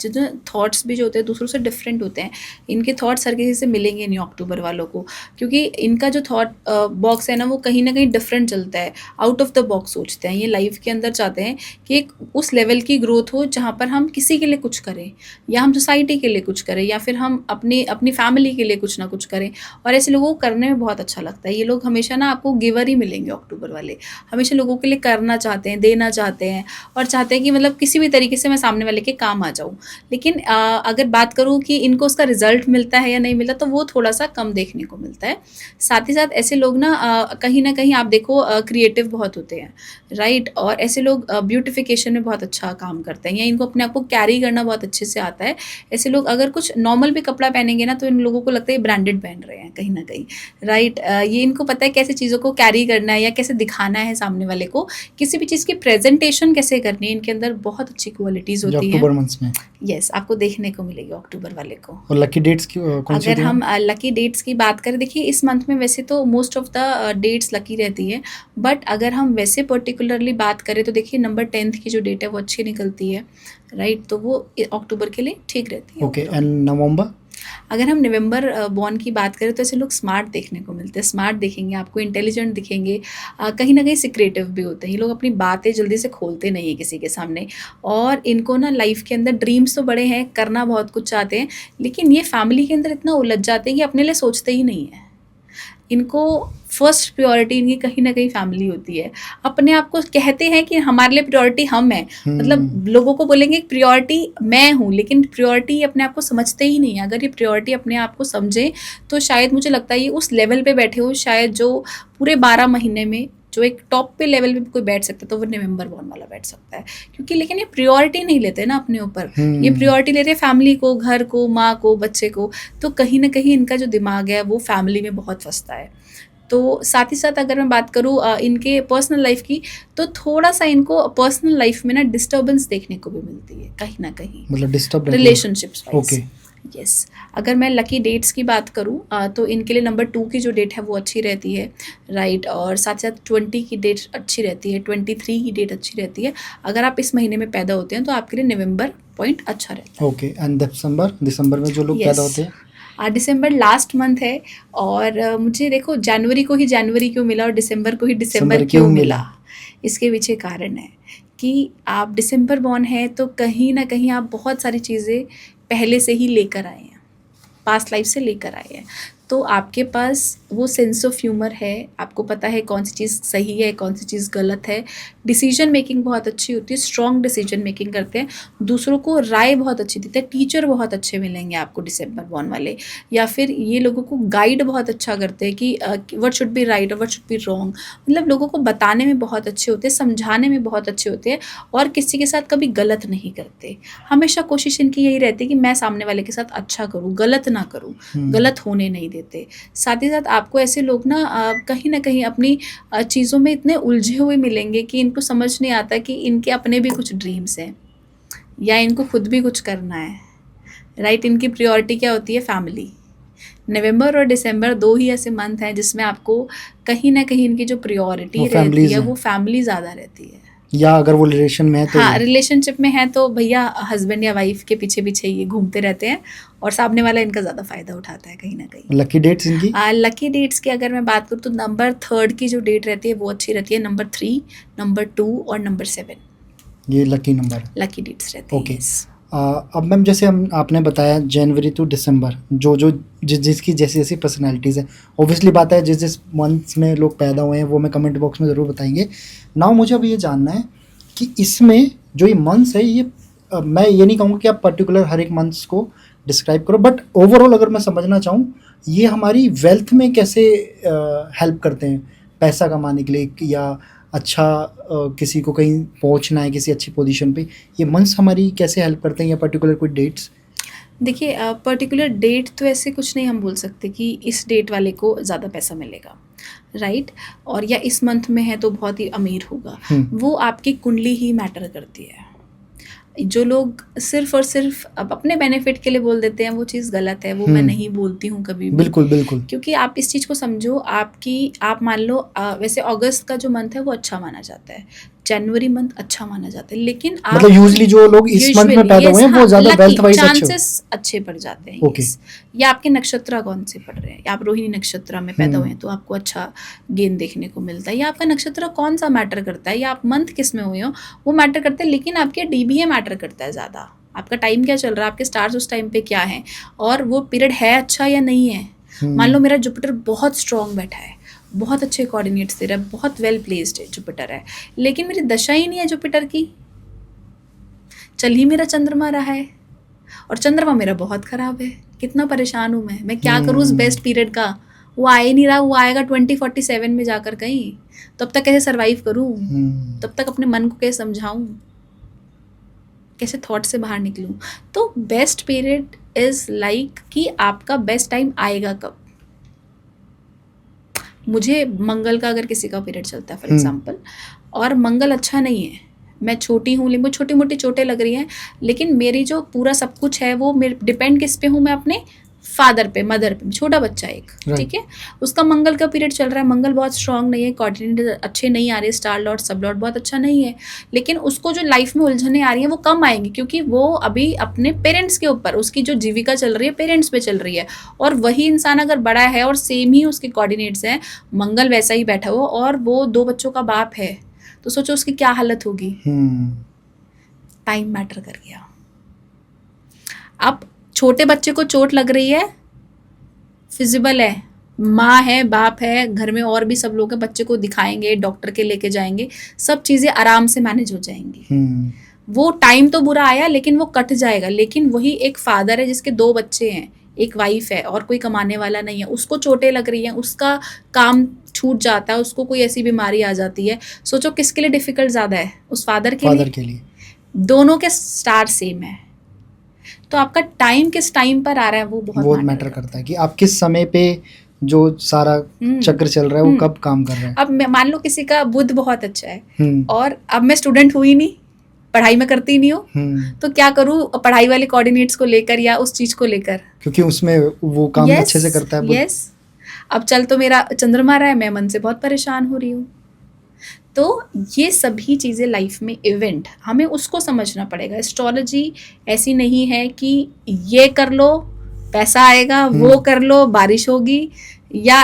जो थॉट्स भी जो होते हैं दूसरों से डिफरेंट होते हैं, इनके थॉट्स हर किसी से मिलेंगे नहीं अक्टूबर वालों को, क्योंकि इनका जो थॉट बॉक्स है ना वो कहीं ना कहीं डिफरेंट चलता है, आउट ऑफ द बॉक्स सोचते हैं। ये लाइफ के अंदर चाहते हैं कि एक उस लेवल की ग्रोथ हो जहाँ पर हम किसी के लिए कुछ करें, या हम सोसाइटी के लिए कुछ करें, या फिर हम अपनी फैमिली के लिए कुछ ना कुछ करें, करें। और ऐसे लोगों को करने में बहुत अच्छा लगता है। ये लोग हमेशा ना आपको गिवर ही मिलेंगे अक्टूबर वाले, हमेशा लोगों के लिए करना चाहते हैं, देना चाहते हैं और चाहते हैं कि मतलब किसी भी तरीके से मैं सामने वाले के काम आ जाऊँ। लेकिन अगर बात करूँ कि इनको उसका रिजल्ट मिलता है या नहीं मिलता, तो वो थोड़ा सा कम देखने को मिलता है। साथ ही साथ ऐसे लोग ना कहीं ना कहीं आप देखो क्रिएटिव बहुत होते हैं, राइट। और ऐसे लोग ब्यूटिफिकेशन में बहुत अच्छा काम करते हैं, या इनको अपने आप को कैरी करना बहुत अच्छे से आता है। ऐसे लोग अगर कुछ नॉर्मल भी कपड़ा पहनेंगे ना, तो इन लोगों को लगता है ब्रांडेड पहन रहे हैं कहीं ना कहीं, राइट। ये इनको पता है कैसे चीज़ों को कैरी करना है या कैसे दिखाना है सामने वाले को, किसी भी चीज़ की प्रेजेंटेशन कैसे करनी है। इनके अंदर बहुत अच्छी क्वालिटीज़ जो होती हैं। अक्टूबर मंथ में यस, आपको देखने को मिलेगी अक्टूबर वाले को। और लकी डेट्स की कौन सी अगर होती हम हैं? लकी डेट्स की बात करें, देखिए इस मंथ में वैसे तो most of the dates lucky रहती है, बट अगर हम वैसे पर्टिकुलरली बात करें तो देखिए नंबर 10 की जो डेट है वो अच्छी निकलती है, राइट। तो वो अक्टूबर के लिए ठीक रहती है। Okay, and November? अगर हम नवंबर बॉर्न की बात करें तो ऐसे लोग स्मार्ट देखने को मिलते हैं, स्मार्ट दिखेंगे आपको, इंटेलिजेंट दिखेंगे, कहीं ना कहीं सिक्रेटिव भी होते हैं। ये लोग अपनी बातें जल्दी से खोलते नहीं है किसी के सामने। और इनको ना लाइफ के अंदर ड्रीम्स तो बड़े हैं, करना बहुत कुछ चाहते हैं, लेकिन ये फैमिली के अंदर इतना उलझ जाते हैं कि अपने लिए सोचते ही नहीं है। इनको फर्स्ट प्रायोरिटी इनकी कहीं ना कहीं फैमिली होती है। अपने आप को कहते हैं कि हमारे लिए प्रायोरिटी हम हैं, मतलब लोगों को बोलेंगे प्रायोरिटी मैं हूँ, लेकिन प्रायोरिटी अपने आप को समझते ही नहीं है। अगर ये प्रायोरिटी अपने आप को समझे तो शायद मुझे लगता है ये उस लेवल पे बैठे हो, शायद जो पूरे 12 महीने में जो एक टॉप पे लेवल पे कोई बैठ सकता है तो वो नवंबर बॉर्न वाला बैठ सकता है। क्योंकि लेकिन ये प्रायोरिटी नहीं लेते ना अपने ऊपर, ये प्रायोरिटी ले रहे हैं फैमिली को, घर को, माँ को, बच्चे को। तो कहीं ना कहीं इनका जो दिमाग है वो फैमिली में बहुत फंसता है। तो साथ ही साथ अगर मैं बात करूँ इनके पर्सनल लाइफ की, तो थोड़ा सा इनको पर्सनल लाइफ में ना डिस्टर्बेंस देखने को भी मिलती है कहीं ना कहीं, मतलब disturb relationships wise. Okay. Yes, अगर मैं लकी डेट्स की बात करूँ तो इनके लिए नंबर 2 की जो डेट है वो अच्छी रहती है, राइट। और साथ साथ 20 की डेट अच्छी रहती है, 23 की डेट अच्छी रहती है। अगर आप इस महीने में पैदा होते हैं तो आपके लिए नवंबर पॉइंट अच्छा रहता है। ओके, एंड दिसंबर में जो लोग पैदा होते हैं? दिसंबर लास्ट मंथ है, और मुझे देखो जनवरी को ही जनवरी क्यों मिला और दिसंबर को ही दिसंबर क्यों मिला, इसके पीछे कारण है कि आप दिसंबर बॉर्न है तो कहीं ना कहीं आप बहुत सारी चीज़ें पहले से ही लेकर आए हैं, पास्ट लाइफ से लेकर आए हैं। तो आपके पास वो सेंस ऑफ ह्यूमर है, आपको पता है कौन सी चीज़ सही है, कौन सी चीज़ गलत है। डिसीजन मेकिंग बहुत अच्छी होती है, स्ट्रॉन्ग डिसीजन मेकिंग करते हैं, दूसरों को राय बहुत अच्छी देते हैं। टीचर बहुत अच्छे मिलेंगे आपको दिसंबर बॉर्न वाले, या फिर ये लोगों को गाइड बहुत अच्छा करते हैं कि व्हाट शुड बी राइट और व्हाट शुड बी रॉन्ग। मतलब लोगों को बताने में बहुत अच्छे होते हैं, समझाने में बहुत अच्छे होते हैं, और किसी के साथ कभी गलत नहीं करते। हमेशा कोशिश इनकी यही रहती है कि मैं सामने वाले के साथ अच्छा करूँ, गलत ना करूँ, गलत होने नहीं देते। साथ ही साथ आपको ऐसे लोग ना कहीं अपनी चीज़ों में इतने उलझे हुए मिलेंगे कि इनको समझ नहीं आता कि इनके अपने भी कुछ ड्रीम्स हैं या इनको खुद भी कुछ करना है, राइट। इनकी प्रायोरिटी क्या होती है? फैमिली। नवंबर और दिसंबर 2 ही ऐसे मंथ हैं जिसमें आपको कहीं ना कहीं इनकी जो प्रायोरिटी रहती है वो फैमिली ज़्यादा रहती है। या अगर वो रिलेशन में है तो, हाँ, रिलेशनशिप में है तो भैया हस्बैंड या वाइफ के पीछे पीछे ये घूमते रहते हैं, और सामने वाला इनका ज़्यादा फायदा उठाता है कहीं ना कहीं। लकी डेट्स इनकी? लकी डेट्स की अगर मैं बात करूँ तो नंबर 3 की जो डेट रहती है वो अच्छी रहती है, नंबर 3, नंबर 2 और नंबर 7। ये लकी नंबर, लकी डेट्स रहती है। ओके। अब मैम जैसे आपने बताया जनवरी टू दिसंबर, जिसकी जैसी जैसी पर्सनैलिटीज़ है, ऑब्वियसली बात है जिस मंथ्स में लोग पैदा हुए हैं वो मैं कमेंट बॉक्स में ज़रूर बताएंगे। नाउ मुझे अब ये जानना है कि इसमें जो ये मंथ्स है, ये मैं ये नहीं कहूँगा कि आप पर्टिकुलर हर एक मंथ्स को डिस्क्राइब करो, बट ओवरऑल अगर मैं समझना चाहूँ, ये हमारी वेल्थ में कैसे हेल्प करते हैं, पैसा कमाने के लिए, या अच्छा किसी को कहीं पहुंचना है किसी अच्छी पोजीशन पे, ये मंथ्स हमारी कैसे हेल्प करते हैं, या पर्टिकुलर कोई डेट्स? देखिए पर्टिकुलर डेट तो ऐसे कुछ नहीं हम बोल सकते कि इस डेट वाले को ज़्यादा पैसा मिलेगा, राइट। और या इस मंथ में है तो बहुत ही अमीर होगा, वो आपकी कुंडली ही मैटर करती है। जो लोग सिर्फ और सिर्फ अब अपने बेनिफिट के लिए बोल देते हैं वो चीज़ गलत है, वो मैं नहीं बोलती हूँ कभी भी। बिल्कुल बिल्कुल। क्योंकि आप इस चीज़ को समझो, आप मान लो वैसे अगस्त का जो मंथ है वो अच्छा माना जाता है, जनवरी मंथ अच्छा माना जाता है, लेकिन आप मतलब यूजुअली जो लोग इस मंथ में पैदा हुए हैं वो ज़्यादा वेल्थ वाइज चांसेस अच्छे पड़ जाते हैं। ओके। या आपके नक्षत्र कौन से पड़ रहे हैं, या आप रोहिणी नक्षत्र में पैदा हुए हैं तो आपको अच्छा गेन देखने को मिलता है, या आपका नक्षत्र कौन सा मैटर करता है, या आप मंथ किस में हुए हो वो मैटर करता है। लेकिन आपके डीबीए मैटर करता है ज़्यादा, आपका टाइम क्या चल रहा है, आपके स्टार्स उस टाइम पे क्या है, और वो पीरियड है अच्छा या नहीं है। मान लो मेरा जुपिटर बहुत स्ट्रांग बैठा है, बहुत अच्छे कोऑर्डिनेट्स दे रहा है, बहुत वेल प्लेस्ड है जुपिटर है, लेकिन मेरी दशा ही नहीं है जुपिटर की, चल ही मेरा चंद्रमा रहा है और चंद्रमा मेरा बहुत खराब है, कितना परेशान हूँ मैं क्या करूँ उस बेस्ट पीरियड का, वो आ ही नहीं रहा, वो आएगा 2047 में जाकर कहीं, तब तक कैसे सरवाइव करूँ, तब तक अपने मन को कैसे समझाऊँ, कैसे थॉट से बाहर निकलूँ। तो बेस्ट पीरियड इज लाइक कि आपका बेस्ट टाइम आएगा कब। मुझे मंगल का अगर किसी का पीरियड चलता है फॉर एग्जाम्पल, और मंगल अच्छा नहीं है, मैं छोटी हूँ, लेकिन छोटी मोटी चोटें लग रही हैं, लेकिन मेरी जो पूरा सब कुछ है वो मेरे डिपेंड किस पे हूँ, मैं अपने फादर पे, मदर पे, छोटा बच्चा एक, ठीक है, उसका मंगल का पीरियड चल रहा है, मंगल बहुत स्ट्रांग नहीं है, कोऑर्डिनेट अच्छे नहीं आ रहे, स्टार लॉर्ड सब लॉर्ड बहुत अच्छा नहीं है, लेकिन उसको जो लाइफ में उलझने आ रही है वो कम आएंगी, क्योंकि वो अभी अपने पेरेंट्स के ऊपर, उसकी जो जीविका चल रही है पेरेंट्स पे चल रही है, और वही इंसान अगर बड़ा है और सेम ही उसके कोऑर्डिनेट्स हैं, मंगल वैसा ही बैठा हुआ और वो 2 बच्चों का बाप है, तो सोचो उसकी क्या हालत होगी। टाइम मैटर कर गया। अब छोटे बच्चे को चोट लग रही है, फिजिबल है, माँ है, बाप है, घर में और भी सब लोग हैं, बच्चे को दिखाएंगे, डॉक्टर के लेके जाएंगे, सब चीज़ें आराम से मैनेज हो जाएंगी। वो टाइम तो बुरा आया लेकिन वो कट जाएगा। लेकिन वही एक फादर है जिसके 2 बच्चे हैं, एक वाइफ है और कोई कमाने वाला नहीं है, उसको चोटें लग रही हैं, उसका काम छूट जाता है, उसको कोई ऐसी बीमारी आ जाती है, सोचो किसके लिए डिफिकल्ट ज़्यादा है, उस फादर के लिए। दोनों के स्टार सेम है, तो आपका टाइम किस टाइम पर आ रहा है वो बहुत मैटर करता है कि आप किस समय पे जो सारा चक्र चल रहा है वो कब काम कर रहा है। अब मान लो किसी का बुध बहुत अच्छा है और अब मैं स्टूडेंट हुई नहीं, पढ़ाई में करती नहीं हूँ, तो क्या करूँ पढ़ाई वाले कोऑर्डिनेट्स को लेकर या उस चीज को लेकर, क्योंकि उसमें वो काम अच्छे से करता है। यस, अब चल तो मेरा चंद्रमा रहा है, मैं मन से बहुत परेशान हो रही हूँ। तो ये सभी चीज़ें लाइफ में इवेंट, हमें उसको समझना पड़ेगा। एस्ट्रोलॉजी ऐसी नहीं है कि ये कर लो पैसा आएगा, वो कर लो बारिश होगी, या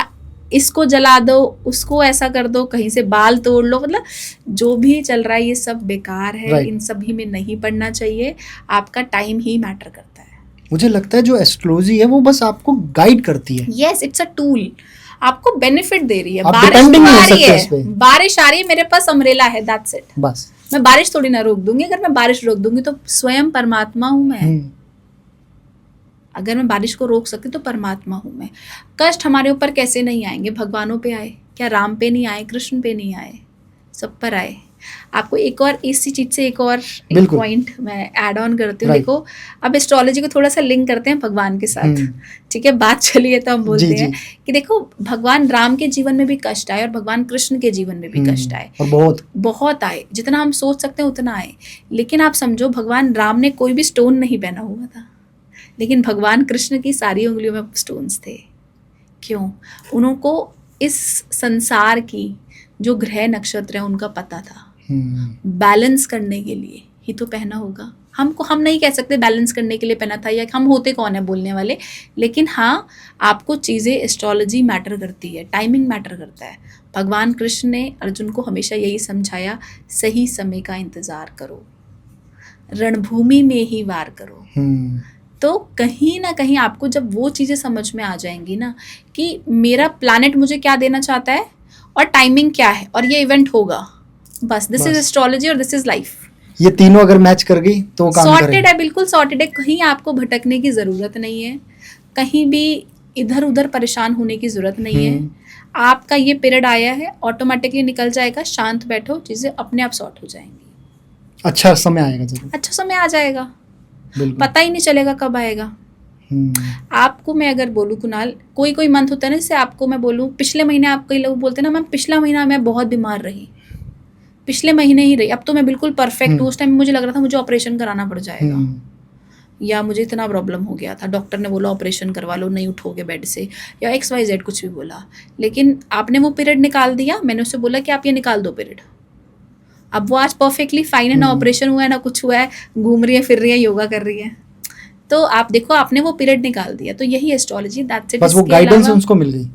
इसको जला दो, उसको ऐसा कर दो, कहीं से बाल तोड़ लो, मतलब जो भी चल रहा है ये सब बेकार है। इन सभी में नहीं पढ़ना चाहिए, आपका टाइम ही मैटर करता है। मुझे लगता है जो एस्ट्रोलॉजी है वो बस आपको गाइड करती है। यस, इट्स अ टूल, आपको बेनिफिट दे रही है। बारिश आ रही है, मेरे पास अम्ब्रेला है, दैट्स इट, बस। मैं बारिश थोड़ी ना रोक दूंगी, अगर मैं बारिश रोक दूंगी तो स्वयं परमात्मा हूं मैं। अगर मैं बारिश को रोक सकती तो परमात्मा हूं मैं। कष्ट हमारे ऊपर कैसे नहीं आएंगे, भगवानों पे आए, क्या राम पे नहीं आए, कृष्ण पे नहीं आए, सब पर आए। आपको एक और इसी चीज से एक पॉइंट मैं ऐड ऑन करती हूँ। देखो अब एस्ट्रोलॉजी को थोड़ा सा लिंक करते हैं भगवान के साथ, ठीक है, बात चली है तो हम बोलते हैं कि देखो भगवान राम के जीवन में भी कष्ट आए और भगवान कृष्ण के जीवन में भी कष्ट आए, और बहुत आए, जितना हम सोच सकते हैं उतना आए। लेकिन आप समझो भगवान राम ने कोई भी स्टोन नहीं पहना हुआ था, लेकिन भगवान कृष्ण की सारी उंगलियों में स्टोन्स थे। क्यों? उनको इस संसार की जो ग्रह नक्षत्र है उनका पता था, बैलेंस करने के लिए ही तो पहना होगा। हम नहीं कह सकते बैलेंस करने के लिए पहना था, या हम होते कौन है बोलने वाले, लेकिन हाँ आपको चीज़ें एस्ट्रोलॉजी मैटर करती है, टाइमिंग मैटर करता है। भगवान कृष्ण ने अर्जुन को हमेशा यही समझाया, सही समय का इंतज़ार करो, रणभूमि में ही वार करो। तो कहीं ना कहीं आपको जब वो चीज़ें समझ में आ जाएंगी ना कि मेरा प्लैनेट मुझे क्या देना चाहता है और टाइमिंग क्या है और ये इवेंट होगा, बस दिस इज एस्ट्रोलॉजी और दिस इज लाइफ। ये तीनों अगर मैच कर गई तो काम सॉर्टेड है, बिल्कुल सॉर्टेड है। कहीं आपको भटकने की ज़रूरत नहीं है, कहीं भी इधर उधर परेशान होने की ज़रूरत नहीं है। आपका ये पीरियड आया है, ऑटोमेटिकली निकल जाएगा, शांत बैठो, चीज़ें अपने आप सॉर्ट हो जाएंगी। अच्छा समय आएगा, जरूर अच्छा समय आ जाएगा, पता ही नहीं चलेगा कब आएगा। आपको मैं अगर बोलूँ कुणाल, कोई मंथ होता है ना, जैसे आपको मैं बोलूँ पिछले महीने, आप कई लोग बोलते हैं ना मैम पिछला महीना मैं बहुत बीमार रही, पिछले महीने ही रही, अब तो मैं बिल्कुल परफेक्ट हूँ। उस टाइम मुझे लग रहा था मुझे ऑपरेशन कराना पड़ जाएगा, या मुझे इतना प्रॉब्लम हो गया था, डॉक्टर ने बोला ऑपरेशन करवा लो, नहीं उठोगे बेड से, या XYZ कुछ भी बोला। लेकिन आपने वो पीरियड निकाल दिया, मैंने उससे बोला कि आप ये निकाल दो पीरियड। अब वो आज परफेक्टली फाइन है, ना ऑपरेशन हुआ है ना कुछ हुआ है, घूम रही है, फिर रही है, योगा कर रही है। तो आप देखो आपने वो पीरियड निकाल दिया, तो यही एस्ट्रोलॉजी, दैट्स इट। बस वो गाइडेंस उनको मिल गई,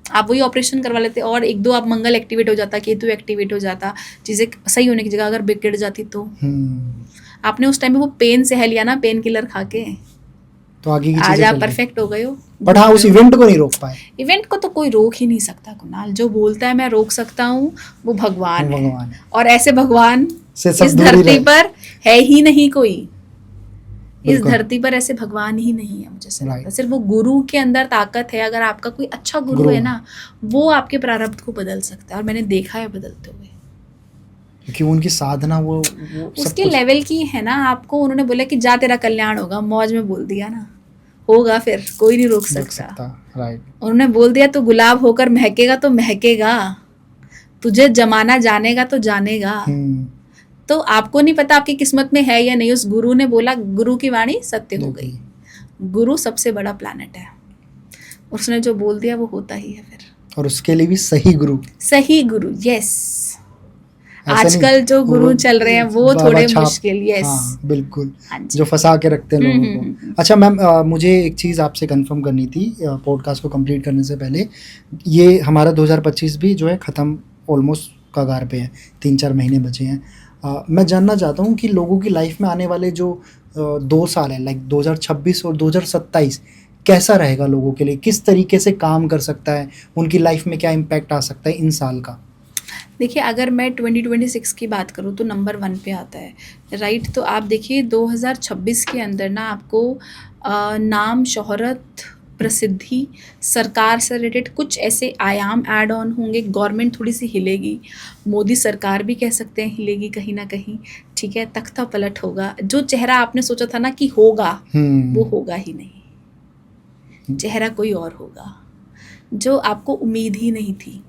आप वही ऑपरेशन करवा लेते और 1-2 आप मंगल एक्टिवेट हो जाता, केतु एक्टिवेट हो जाता, चीज़ें सही होने की जगह अगर बिगड़ जाती तो आपने उस टाइम में वो पेन सह लिया ना, पेन किलर खा के, तो आगे की आज चीजें आप चल रही। परफेक्ट हो गए हो। बट हाँ, उस इवेंट को नहीं रोक पाए। इवेंट को तो कोई रोक ही नहीं सकता कुणाल। जो बोलता है मैं रोक सकता हूँ वो भगवान वो है, भगवान है। और ऐसे भगवान से सब इस दूर ही धरती रहे। पर है ही नहीं कोई। इस बिल्कुल। धरती पर ऐसे भगवान ही नहीं है, मुझे ऐसा लगता है। Right. सिर्फ वो गुरु के अंदर ताकत है। अगर आपका कोई अच्छा गुरु गुरु है है। ना, वो आपके प्रारब्ध को बदल सकता है, और मैंने देखा है बदलते हुए। क्योंकि उनकी साधना वो सब उसके कुछ लेवल की है ना। आपको उन्होंने बोला कि जा तेरा कल्याण होगा, मौज में बोल दिया ना, होगा, फिर कोई नहीं रोक देख सकता। सकता। राइट। उन्होंने बोल दिया तो गुलाब होकर महकेगा तो महकेगा, तुझे जमाना जानेगा तो जानेगा। तो आपको नहीं पता आपकी किस्मत में है या नहीं, उस गुरु ने बोला, गुरु की वाणी सत्य हो गई। गुरु सबसे बड़ा प्लैनेट है, उसने जो बोल दिया वो होता ही है फिर। और उसके लिए भी सही गुरु। सही गुरु, यस। ऐसा आजकल नहीं, जो गुरु चल रहे हैं वो बाबा थोड़े छाप। मुश्किल, यस। हाँ बिल्कुल, हाँ जी। जो फंसा के रखते हैं लोगों को। अच्छा मैम, मुझे एक चीज़ आपसे कंफर्म करनी थी पॉडकास्ट को कंप्लीट करने से पहले। ये हमारा 2025 भी जो है ख़त्म ऑलमोस्ट कगार पे है, 3-4 महीने बचे हैं। मैं जानना चाहता हूँ कि लोगों की लाइफ में आने वाले जो 2 साल है, लाइक 2026 और 2027, कैसा रहेगा लोगों के लिए, किस तरीके से काम कर सकता है, उनकी लाइफ में क्या इम्पैक्ट आ सकता है इन साल का। देखिए, अगर मैं 2026 की बात करूँ तो नंबर 1 पे आता है, राइट। तो आप देखिए 2026 के अंदर ना आपको नाम, शोहरत, प्रसिद्धि, सरकार से रिलेटेड कुछ ऐसे आयाम ऐड ऑन होंगे। गवर्नमेंट थोड़ी सी हिलेगी, मोदी सरकार भी कह सकते हैं हिलेगी कहीं ना कहीं, ठीक है। तख्ता पलट होगा। जो चेहरा आपने सोचा था ना कि होगा, वो होगा ही नहीं, चेहरा कोई और होगा, जो आपको उम्मीद ही नहीं थी।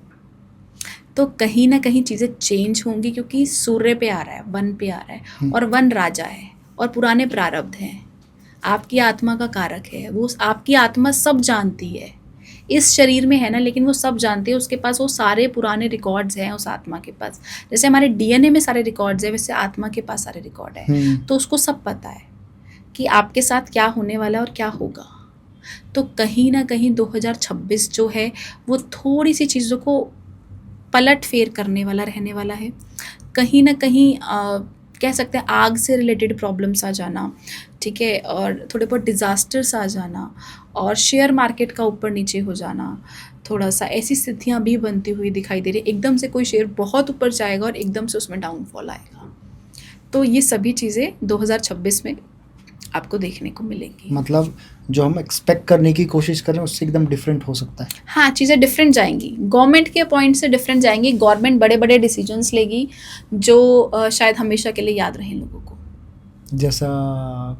तो कहीं ना कहीं चीज़ें चेंज होंगी, क्योंकि सूर्य पे आ रहा है, वन पे आ रहा है, और वन राजा है और पुराने प्रारब्ध हैं। आपकी आत्मा का कारक है, वो आपकी आत्मा सब जानती है। इस शरीर में है ना, लेकिन वो सब जानती है। उसके पास वो सारे पुराने रिकॉर्ड्स हैं उस आत्मा के पास। जैसे हमारे डीएनए में सारे रिकॉर्ड्स हैं, वैसे आत्मा के पास सारे रिकॉर्ड है। तो उसको सब पता है कि आपके साथ क्या होने वाला है और क्या होगा। तो कहीं ना कहीं 2026 जो है वो थोड़ी सी चीज़ों को पलट फेर करने वाला रहने वाला है। कहीं ना कहीं कह सकते हैं आग से रिलेटेड प्रॉब्लम्स आ जाना, ठीक है, और थोड़े बहुत डिज़ास्टर्स आ जाना, और शेयर मार्केट का ऊपर नीचे हो जाना, थोड़ा सा ऐसी स्थितियां भी बनती हुई दिखाई दे रही है। एकदम से कोई शेयर बहुत ऊपर जाएगा और एकदम से उसमें डाउनफॉल आएगा। तो ये सभी चीज़ें 2026 में आपको देखने को मिलेंगी। मतलब जो हम एक्सपेक्ट करने की कोशिश कर रहे हैं उससे एकदम डिफरेंट हो सकता है। हाँ, चीज़ें डिफरेंट जाएंगी, गवर्नमेंट के पॉइंट से डिफरेंट जाएंगी। गवर्नमेंट बड़े बड़े डिसीजंस लेगी जो शायद हमेशा के लिए याद रहें लोगों को। जैसा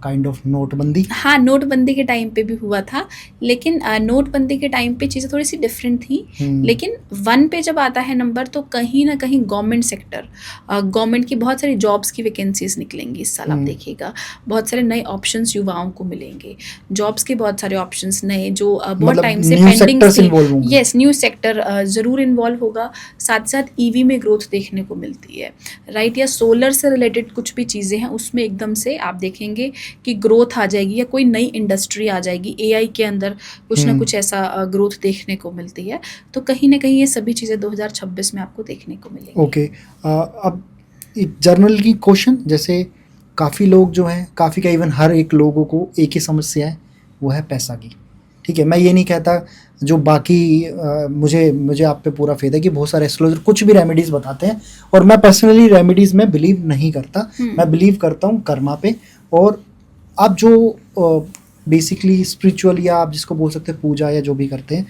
काइंड ऑफ नोटबंदी। हाँ, नोटबंदी के टाइम पे भी हुआ था, लेकिन नोटबंदी के टाइम पे चीज़ें थोड़ी सी डिफरेंट थी। लेकिन 1 पे जब आता है नंबर, तो कहीं ना कहीं गवर्नमेंट सेक्टर, गवर्नमेंट की बहुत सारी जॉब्स की वैकेंसीज निकलेंगी इस साल। आप देखिएगा बहुत सारे नए ऑप्शंस युवाओं को मिलेंगे, जॉब्स के बहुत सारे ऑप्शंस नए जो बहुत टाइम से पेंडिंग थी। यस, न्यू सेक्टर ज़रूर इन्वॉल्व होगा। साथ साथ ईवी में ग्रोथ देखने को मिलती है, राइट, या सोलर से रिलेटेड कुछ भी चीज़ें हैं उसमें एकदम से आप देखेंगे कि ग्रोथ आ जाएगी, या कोई नई इंडस्ट्री आ जाएगी। एआई के अंदर कुछ ना कुछ ऐसा ग्रोथ देखने को मिलती है। तो कहीं ना कहीं ये सभी चीज़ें 2026 में आपको देखने को मिलेंगी। ओके, अब एक जर्नल की क्वेश्चन, जैसे काफ़ी लोग जो हैं, काफ़ी का इवन हर एक लोगों को एक ही समस्या है, वो है पैसा की। ठीक है, मैं ये नहीं कहता जो बाकी मुझे आप पे पूरा फेथ है कि बहुत सारे एस्ट्रोलॉजर कुछ भी रेमेडीज़ बताते हैं, और मैं पर्सनली रेमेडीज़ में बिलीव नहीं करता। मैं बिलीव करता हूँ कर्मा पे। और आप जो बेसिकली स्पिरिचुअल, या आप जिसको बोल सकते हैं पूजा, या जो भी करते हैं,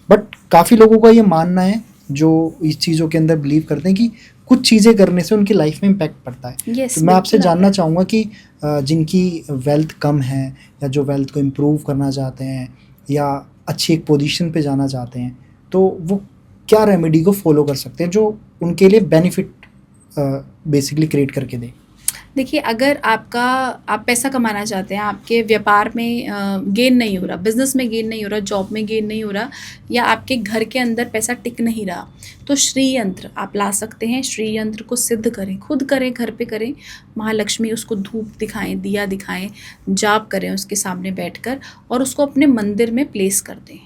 बट काफ़ी लोगों का ये मानना है जो इस चीज़ों के अंदर बिलीव करते हैं कि कुछ चीज़ें करने से उनकी लाइफ में इम्पैक्ट पड़ता है। yes, तो मैं आपसे जानना चाहूँगा कि जिनकी वेल्थ कम है, या जो वेल्थ को इम्प्रूव करना चाहते हैं, या अच्छी एक पोजीशन पे जाना चाहते हैं, तो वो क्या रेमेडी को फॉलो कर सकते हैं जो उनके लिए बेनिफिट बेसिकली क्रिएट करके दे। देखिए, अगर आप पैसा कमाना चाहते हैं, आपके व्यापार में गेन नहीं हो रहा, बिजनेस में गेन नहीं हो रहा, जॉब में गेन नहीं हो रहा, या आपके घर के अंदर पैसा टिक नहीं रहा, तो श्री यंत्र आप ला सकते हैं। श्री यंत्र को सिद्ध करें, खुद करें, घर पे करें। महालक्ष्मी उसको धूप दिखाएं, दिया दिखाएं, जाप करें उसके सामने बैठकर, और उसको अपने मंदिर में प्लेस कर दें।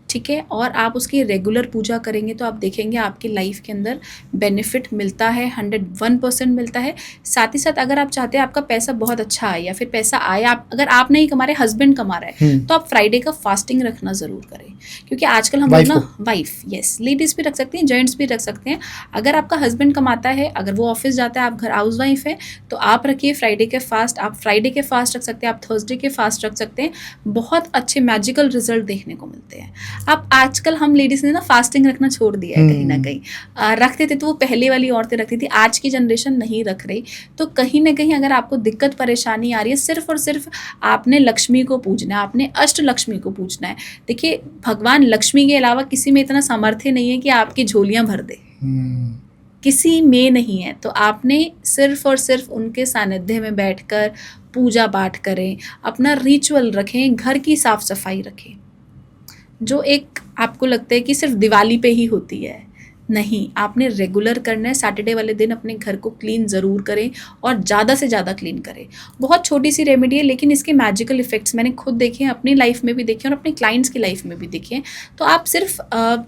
ठीक है, और आप उसकी रेगुलर पूजा करेंगे तो आप देखेंगे आपकी लाइफ के अंदर बेनिफिट मिलता है, 101% मिलता है। साथ ही साथ अगर आप चाहते हैं आपका पैसा बहुत अच्छा आए या फिर पैसा आए, आप अगर आप नहीं कमा रहे, हस्बैंड कमा रहा है, तो आप फ्राइडे का फास्टिंग रखना ज़रूर करें, क्योंकि आजकल हम लोग ना, वाइफ, यस, लेडीज़ भी रख सकती हैं, जेंट्स भी रख सकते हैं। अगर आपका हस्बैंड कमाता है, अगर वो ऑफिस जाता है, आप घर हाउस वाइफ है, तो आप रखिए फ्राइडे के फास्ट। आप फ्राइडे के फास्ट रख सकते हैं, आप थर्सडे के फास्ट रख सकते हैं, बहुत अच्छे मैजिकल रिजल्ट देखने को मिलते हैं। अब आजकल हम लेडीज़ ने ना फास्टिंग रखना छोड़ दिया है, कहीं ना कहीं रखते थे तो वो पहले वाली औरतें रखती थी, आज की जनरेशन नहीं रख रही। तो कहीं ना कहीं अगर आपको दिक्कत परेशानी आ रही है, सिर्फ और सिर्फ आपने लक्ष्मी को पूजना है, आपने अष्ट लक्ष्मी को पूजना है। देखिए, भगवान लक्ष्मी के अलावा किसी में इतना सामर्थ्य नहीं है कि आपकी झोलियाँ भर दे, किसी में नहीं है। तो आपने सिर्फ और सिर्फ उनके सानिध्य में बैठकर पूजा पाठ करें, अपना रिचुअल रखें, घर की साफ सफाई रखें, जो एक आपको लगता है कि सिर्फ दिवाली पे ही होती है, नहीं, आपने रेगुलर करना है। सैटरडे वाले दिन अपने घर को क्लीन ज़रूर करें और ज़्यादा से ज़्यादा क्लीन करें। बहुत छोटी सी रेमेडी है, लेकिन इसके मैजिकल इफ़ेक्ट्स मैंने खुद देखे हैं, अपनी लाइफ में भी देखे हैं और अपने क्लाइंट्स की लाइफ में भी देखे हैं। तो आप सिर्फ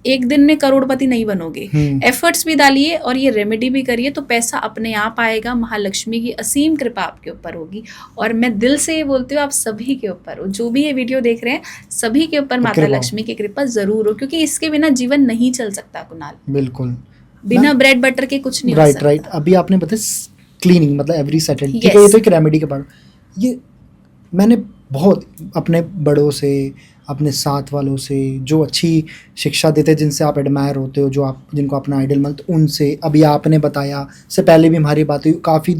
एक दिन में करोड़पति नहीं बनोगे, एफर्ट्स भी डालिए और ये रेमेडी भी करिए, तो पैसा अपने आप आएगा। महालक्ष्मी की असीम कृपा आपके ऊपर होगी। और मैं दिल से ये बोलती हूँ, आप सभी के ऊपर हो, जो भी ये वीडियो देख रहे हैं, सभी के ऊपर माता लक्ष्मी की कृपा जरूर हो, क्योंकि इसके बिना जीवन नहीं चल सकता कुणाल। बिल्कुल, बिना ब्रेड बटर के कुछ नहीं हो सकता। राइट। अभी आपने बताया क्लीनिंग, मतलब एवरी सैटरडे, ठीक है, ये तो एक रेमेडी के पार्ट। ये मैंने बहुत अपने बड़ों से, अपने साथ वालों से, जो अच्छी शिक्षा देते हैं, जिनसे आप एडमायर होते हो, जो आप जिनको अपना आइडल मानते हो, उनसे, अभी आपने बताया, से पहले भी हमारी बात हुई, काफ़ी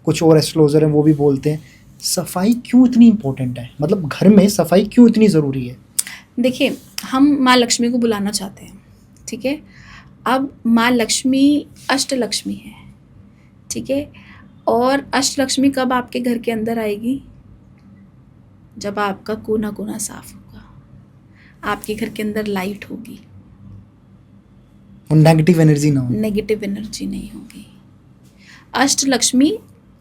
कुछ और एस्ट्रोलॉजर हैं वो भी बोलते हैं, सफाई क्यों इतनी इम्पोर्टेंट है, मतलब घर में सफाई क्यों इतनी ज़रूरी है? देखिए, हम माँ लक्ष्मी को बुलाना चाहते हैं, ठीक है। अब माँ लक्ष्मी अष्ट लक्ष्मी है, ठीक है, और अष्ट लक्ष्मी कब आपके घर के अंदर आएगी? जब आपका कोना कोना साफ होगा, आपके घर के अंदर लाइट होगी, और नेगेटिव एनर्जी ना हो, नेगेटिव एनर्जी नहीं होगी। अष्ट लक्ष्मी,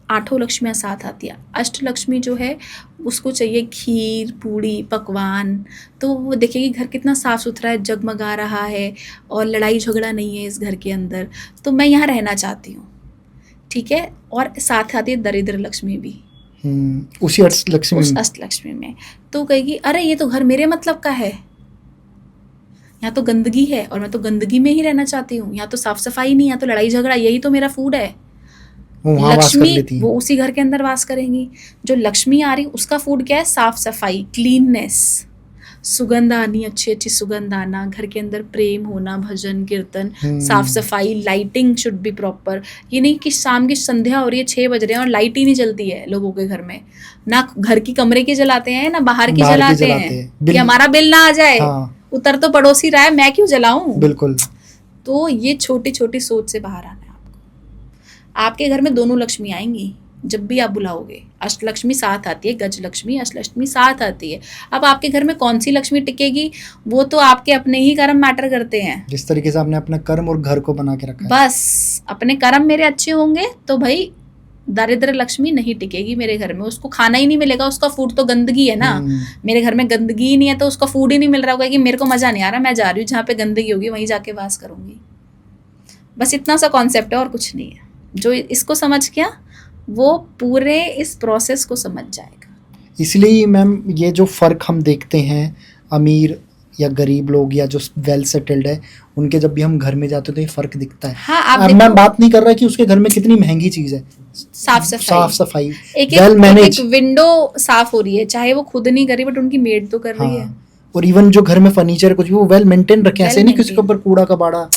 आठों लक्ष्मियाँ साथ आती है। अष्ट लक्ष्मी जो है उसको चाहिए खीर, पूड़ी, पकवान, तो वो देखिए कि घर कितना साफ़ सुथरा है, जगमगा रहा है और लड़ाई झगड़ा नहीं है इस घर के अंदर, तो मैं यहाँ रहना चाहती हूँ, ठीक है। और साथ आती है दरिद्र लक्ष्मी भी, उसी अष्ट लक्ष्मी, उस अष्ट लक्ष्मी में। तो कहेगी, अरे ये तो घर मेरे मतलब का है, यहाँ तो गंदगी है और मैं तो गंदगी में ही रहना चाहती हूँ, यहाँ तो साफ सफाई नहीं, यहाँ तो लड़ाई झगड़ा, यही तो मेरा फूड है। लक्ष्मी वो उसी घर के अंदर वास करेंगी। जो लक्ष्मी आ रही उसका फूड क्या है? साफ सफाई, क्लीननेस, सुगंध आनी, अच्छी अच्छी सुगंध आना, घर के अंदर प्रेम होना, भजन कीर्तन, साफ सफाई, लाइटिंग शुड बी प्रॉपर। ये नहीं कि शाम की संध्या हो रही है, 6 बज रहे हैं और लाइट ही नहीं जलती है लोगों के घर में, ना घर की कमरे की जलाते हैं ना बाहर की जलाते हैं कि हमारा बिल ना आ जाए। उतर तो पड़ोसी रहा है, मैं क्यों जलाऊं? बिल्कुल। तो ये छोटी छोटी सोच से बाहर आना है आपको। आपके घर में दोनों लक्ष्मी आएंगी जब भी आप बुलाओगे। अष्टलक्ष्मी साथ आती है, गज लक्ष्मी, अष्टलक्ष्मी साथ आती है। अब आपके घर में कौन सी लक्ष्मी टिकेगी वो तो आपके अपने ही कर्म मैटर करते हैं। जिस तरीके से आपने अपना कर्म और घर को बना के रखा है, बस अपने कर्म मेरे अच्छे होंगे तो भाई दरिद्र लक्ष्मी नहीं टिकेगी मेरे घर में, उसको खाना ही नहीं मिलेगा, उसका फूड तो गंदगी है ना। मेरे घर में गंदगी ही नहीं है तो उसका फूड ही नहीं मिल रहा होगा कि मेरे को मजा नहीं आ रहा, मैं जा रही हूँ जहाँ पे गंदगी होगी वहीं जाके वास करूंगी। बस इतना सा कॉन्सेप्ट है और कुछ नहीं है। जो इसको समझ गया वो पूरे इस प्रोसेस को समझ जाएगा। इसलिए मैम ये जो फ़र्क हम देखते हैं अमीर या गरीब लोग या जो वेल सेटल्ड है उनके, जब भी हम घर में जाते हैं तो ये फ़र्क दिखता है। हाँ, आप मैं बात नहीं कर रहा कि उसके घर में कितनी महंगी चीज़ है, साफ सफाई, एक विंडो साफ हो रही है, चाहे वो खुद नहीं कर रही बट उनकी मेड तो कर रही है। और इवन जो घर में फर्नीचर कुछ भी वो वेल मेंटेन रखे, ऐसे नहीं किसी के ऊपर कूड़ा कबाड़ा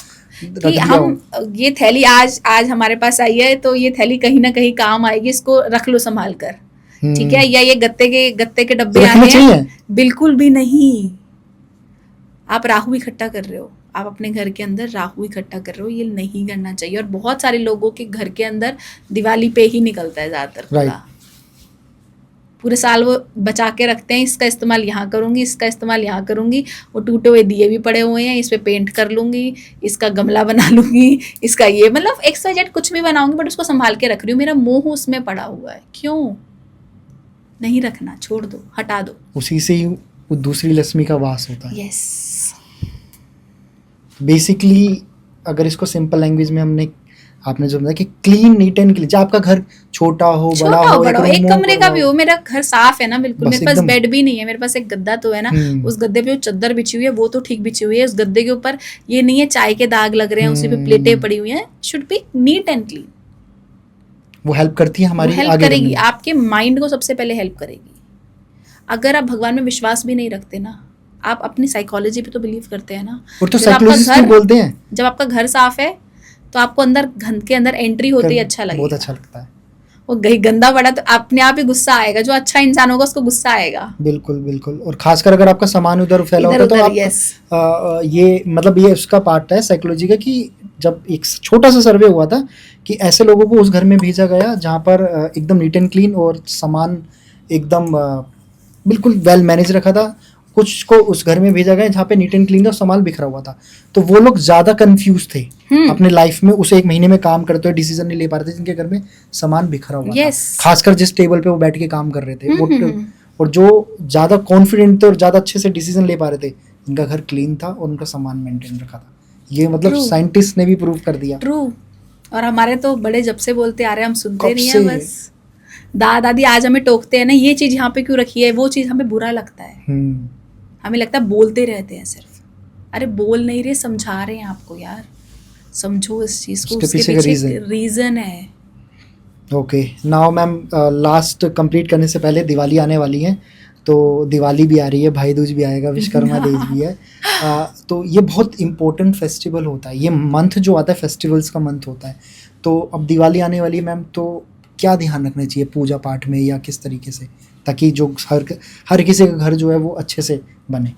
कि हम ये थैली आज हमारे पास आई है तो ये थैली कहीं ना कहीं काम आएगी, इसको रख लो संभाल कर, ठीक है। या ये गत्ते के डब्बे आए हैं, बिल्कुल भी नहीं। आप राहु इकट्ठा कर रहे हो, आप अपने घर के अंदर राहु इकट्ठा कर रहे हो, ये नहीं करना चाहिए। और बहुत सारे लोगों के घर के अंदर दिवाली पे ही निकलता है ज्यादातर, पूरे साल वो बचा के रखते हैं, इसका इस्तेमाल यहाँ करूँगी, इसका इस्तेमाल यहाँ करूँगी। वो टूटे हुए दिए भी पड़े हुए हैं, इस पे पेंट कर लूँगी, इसका गमला बना लूँगी, इसका ये मतलब XYZ कुछ भी बनाऊँगी बट उसको संभाल के रख रही हूँ। मेरा मोह उसमें पड़ा हुआ है, क्यों नहीं रखना, छोड़ दो, हटा दो। उसी से ही वो दूसरी लक्ष्मी का वास होता है। यस। बेसिकली अगर इसको सिंपल लैंग्वेज में हमने, आपने जो बताया कि क्लीन नीट एंड क्लीन, चाहे आपका घर छोटा हो बड़ा हो, बड़ा हो, एक रूम हो, कमरे का भी हो, मेरा घर साफ है ना बिल्कुल, बस मेरे पास एकदम। बेड भी नहीं है, मेरे पास एक गद्दा तो है ना, उस गद्दे पे जो चादर बिछी हुई है वो तो ठीक बिछी हुई है, उस गद्दे के ऊपर ये नहीं है चाय के दाग लग रहे हैं, उसी पे प्लेटें पड़ी हुई हैं, should be neat and clean. वो हेल्प करती है हमारी हेल्प आगे करेगी, बढ़ने में। आपके माइंड को सबसे पहले हेल्प करेगी। अगर आप भगवान में विश्वास भी नहीं रखते ना, आप अपनी साइकोलॉजी पे तो बिलीव करते हैं ना, और तो जब आपका साइकोलॉजिस्ट भी घर बोलते हैं जब आपका घर साफ है तो आपको अंदर घर के अंदर एंट्री होते ही अच्छा बहुत लगेगा। अच्छा लगता है। वो गंदा पड़ा तो अपने आप ही गुस्सा आएगा, जो अच्छा इंसान होगा उसको गुस्सा आएगा। बिल्कुल बिल्कुल। और खासकर अगर आपका सामान उधर फैला इधर होता है तो उधर, आप यस। ये मतलब ये उसका पार्ट है साइकोलॉजी का, कि जब एक छोटा सा सर्वे हुआ था कि ऐसे लोगों को उस घर में भेजा गया जहाँ पर एकदम नीट एंड क्लीन और सामान एकदम बिल्कुल वेल मैनेज रखा था, कुछ को उस घर में भेजा गया जहाँ पे नीट एंड क्लीन था, सामान बिखरा हुआ था। तो वो लोग ज्यादा कंफ्यूज थे अपने लाइफ में, उस एक महीने में काम करते हुए डिसीजन नहीं ले पा रहे थे, जिनके घर में सामान बिखरा हुआ था, खासकर जिस टेबल पे वो बैठ के काम कर रहे थे वो। और जो ज्यादा कॉन्फिडेंट थे और ज्यादा अच्छे से डिसीजन ले पा रहे थे, जिनका घर क्लीन था और उनका सामान मेंटेन रखा था। ये मतलब साइंटिस्ट ने भी प्रूव कर दिया। ट्रू। और हमारे तो बड़े जब से बोलते आ रहे हैं, हम सुनते नहीं है, से? बस दादा दादी आज हमें टोकते हैं ना, ये चीज यहाँ पे क्यों रखी है, वो चीज हमें बुरा लगता है, हमें लगता है बोलते रहते हैं सिर्फ। अरे बोल नहीं रहे, समझा रहे हैं आपको यार, समझो इस चीज को, उसके पीछे रीजन है। Okay, now ma'am last complete करने से पहले दिवाली आने वाली है, तो दिवाली भी आ रही है, भाई दूज भी आएगा, विश्वकर्मा डे भी है। तो ये बहुत इम्पोर्टेंट फेस्टिवल होता है, ये मंथ जो आता है फेस्टिवल्स का मंथ होता है। तो अब दिवाली आने वाली है मैम, तो क्या ध्यान रखना चाहिए पूजा पाठ में या किस तरीके से, ताकि जो हर किसी का घर जो है वो अच्छे से बने?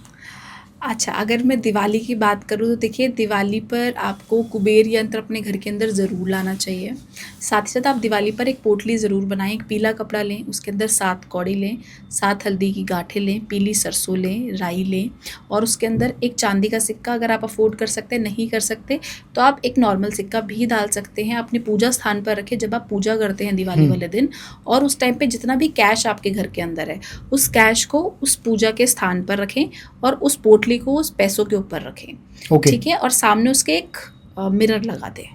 अच्छा, अगर मैं दिवाली की बात करूँ तो देखिए, दिवाली पर आपको कुबेर यंत्र अपने घर के अंदर ज़रूर लाना चाहिए। साथ ही साथ आप दिवाली पर एक पोटली ज़रूर बनाएं, एक पीला कपड़ा लें, उसके अंदर 7 कौड़ी लें, 7 हल्दी की गांठें लें, पीली सरसों लें, राई लें, और उसके अंदर एक चांदी का सिक्का, अगर आप अफोर्ड कर सकते हैं, नहीं कर सकते तो आप एक नॉर्मल सिक्का भी डाल सकते हैं, अपनी पूजा स्थान पर रखें जब आप पूजा करते हैं दिवाली वाले दिन। और उस टाइम पे जितना भी कैश आपके घर के अंदर है, उस कैश को उस पूजा के स्थान पर रखें और उस पोटली को उस पैसों के ऊपर रखें। ठीक है, और सामने उसके एक मिरर लगा दें,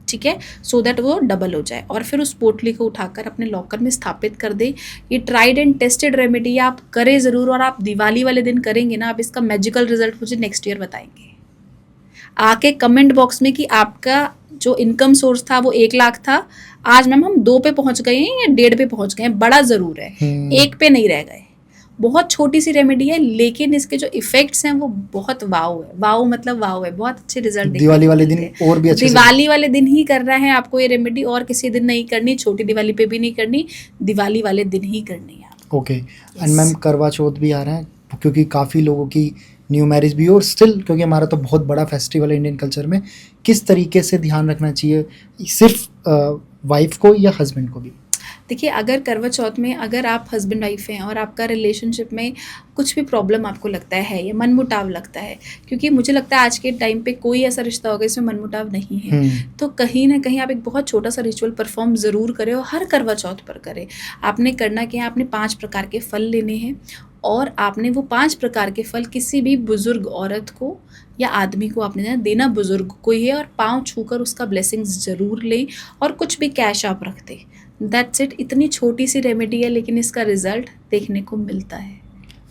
ठीक है, सो दैट वो डबल हो जाए। और फिर उस पोटली को उठाकर अपने लॉकर में स्थापित कर दें। ये ट्राइड एंड टेस्टेड रेमेडी, आप करें ज़रूर, और आप दिवाली वाले दिन करेंगे ना, आप इसका मैजिकल रिजल्ट मुझे नेक्स्ट ईयर बताएंगे आके कमेंट बॉक्स में कि आपका जो इनकम सोर्स था वो 1 लाख था, आज मैम हम 2 पे पहुंच गए हैं या 1.5 पे पहुंच गए हैं, बड़ा ज़रूर है, 1 पे नहीं रह गए। बहुत छोटी सी रेमेडी है, लेकिन इसके जो इफेक्ट्स हैं वो बहुत वाव है, वाव मतलब वाव है, बहुत अच्छे रिजल्ट दिवाली वाले दिन और भी अच्छे दिवाली वाले दिन ही करना है आपको ये रेमेडी, और किसी दिन नहीं करनी, छोटी दिवाली पे भी नहीं करनी, दिवाली वाले दिन ही करनी है। ओके, एंड मैम करवा चौथ भी आ रहा है, क्योंकि काफ़ी लोगों की न्यू मैरिज भी, और स्टिल क्योंकि हमारा तो बहुत बड़ा फेस्टिवल है इंडियन कल्चर में, किस तरीके से ध्यान रखना चाहिए सिर्फ वाइफ को या हस्बैंड को भी? देखिए, अगर करवा चौथ में अगर आप हस्बैंड वाइफ हैं और आपका रिलेशनशिप में कुछ भी प्रॉब्लम आपको लगता है या मनमुटाव लगता है, क्योंकि मुझे लगता है आज के टाइम पे कोई ऐसा रिश्ता होगा इसमें मनमुटाव नहीं है, तो कहीं ना कहीं आप एक बहुत छोटा सा रिचुअल परफॉर्म ज़रूर करें, और हर करवा चौथ पर करें। आपने करना क्या है, आपने 5 प्रकार के फल लेने हैं, और आपने वो 5 प्रकार के फल किसी भी बुजुर्ग औरत को या आदमी को आपने देना, बुजुर्ग को ही है, और पाँव छूकर उसका ब्लेसिंग्स ज़रूर लें, और कुछ भी कैश आप रख दें। That's it. इतनी छोटी सी रेमेडी है, लेकिन इसका रिजल्ट देखने को मिलता है,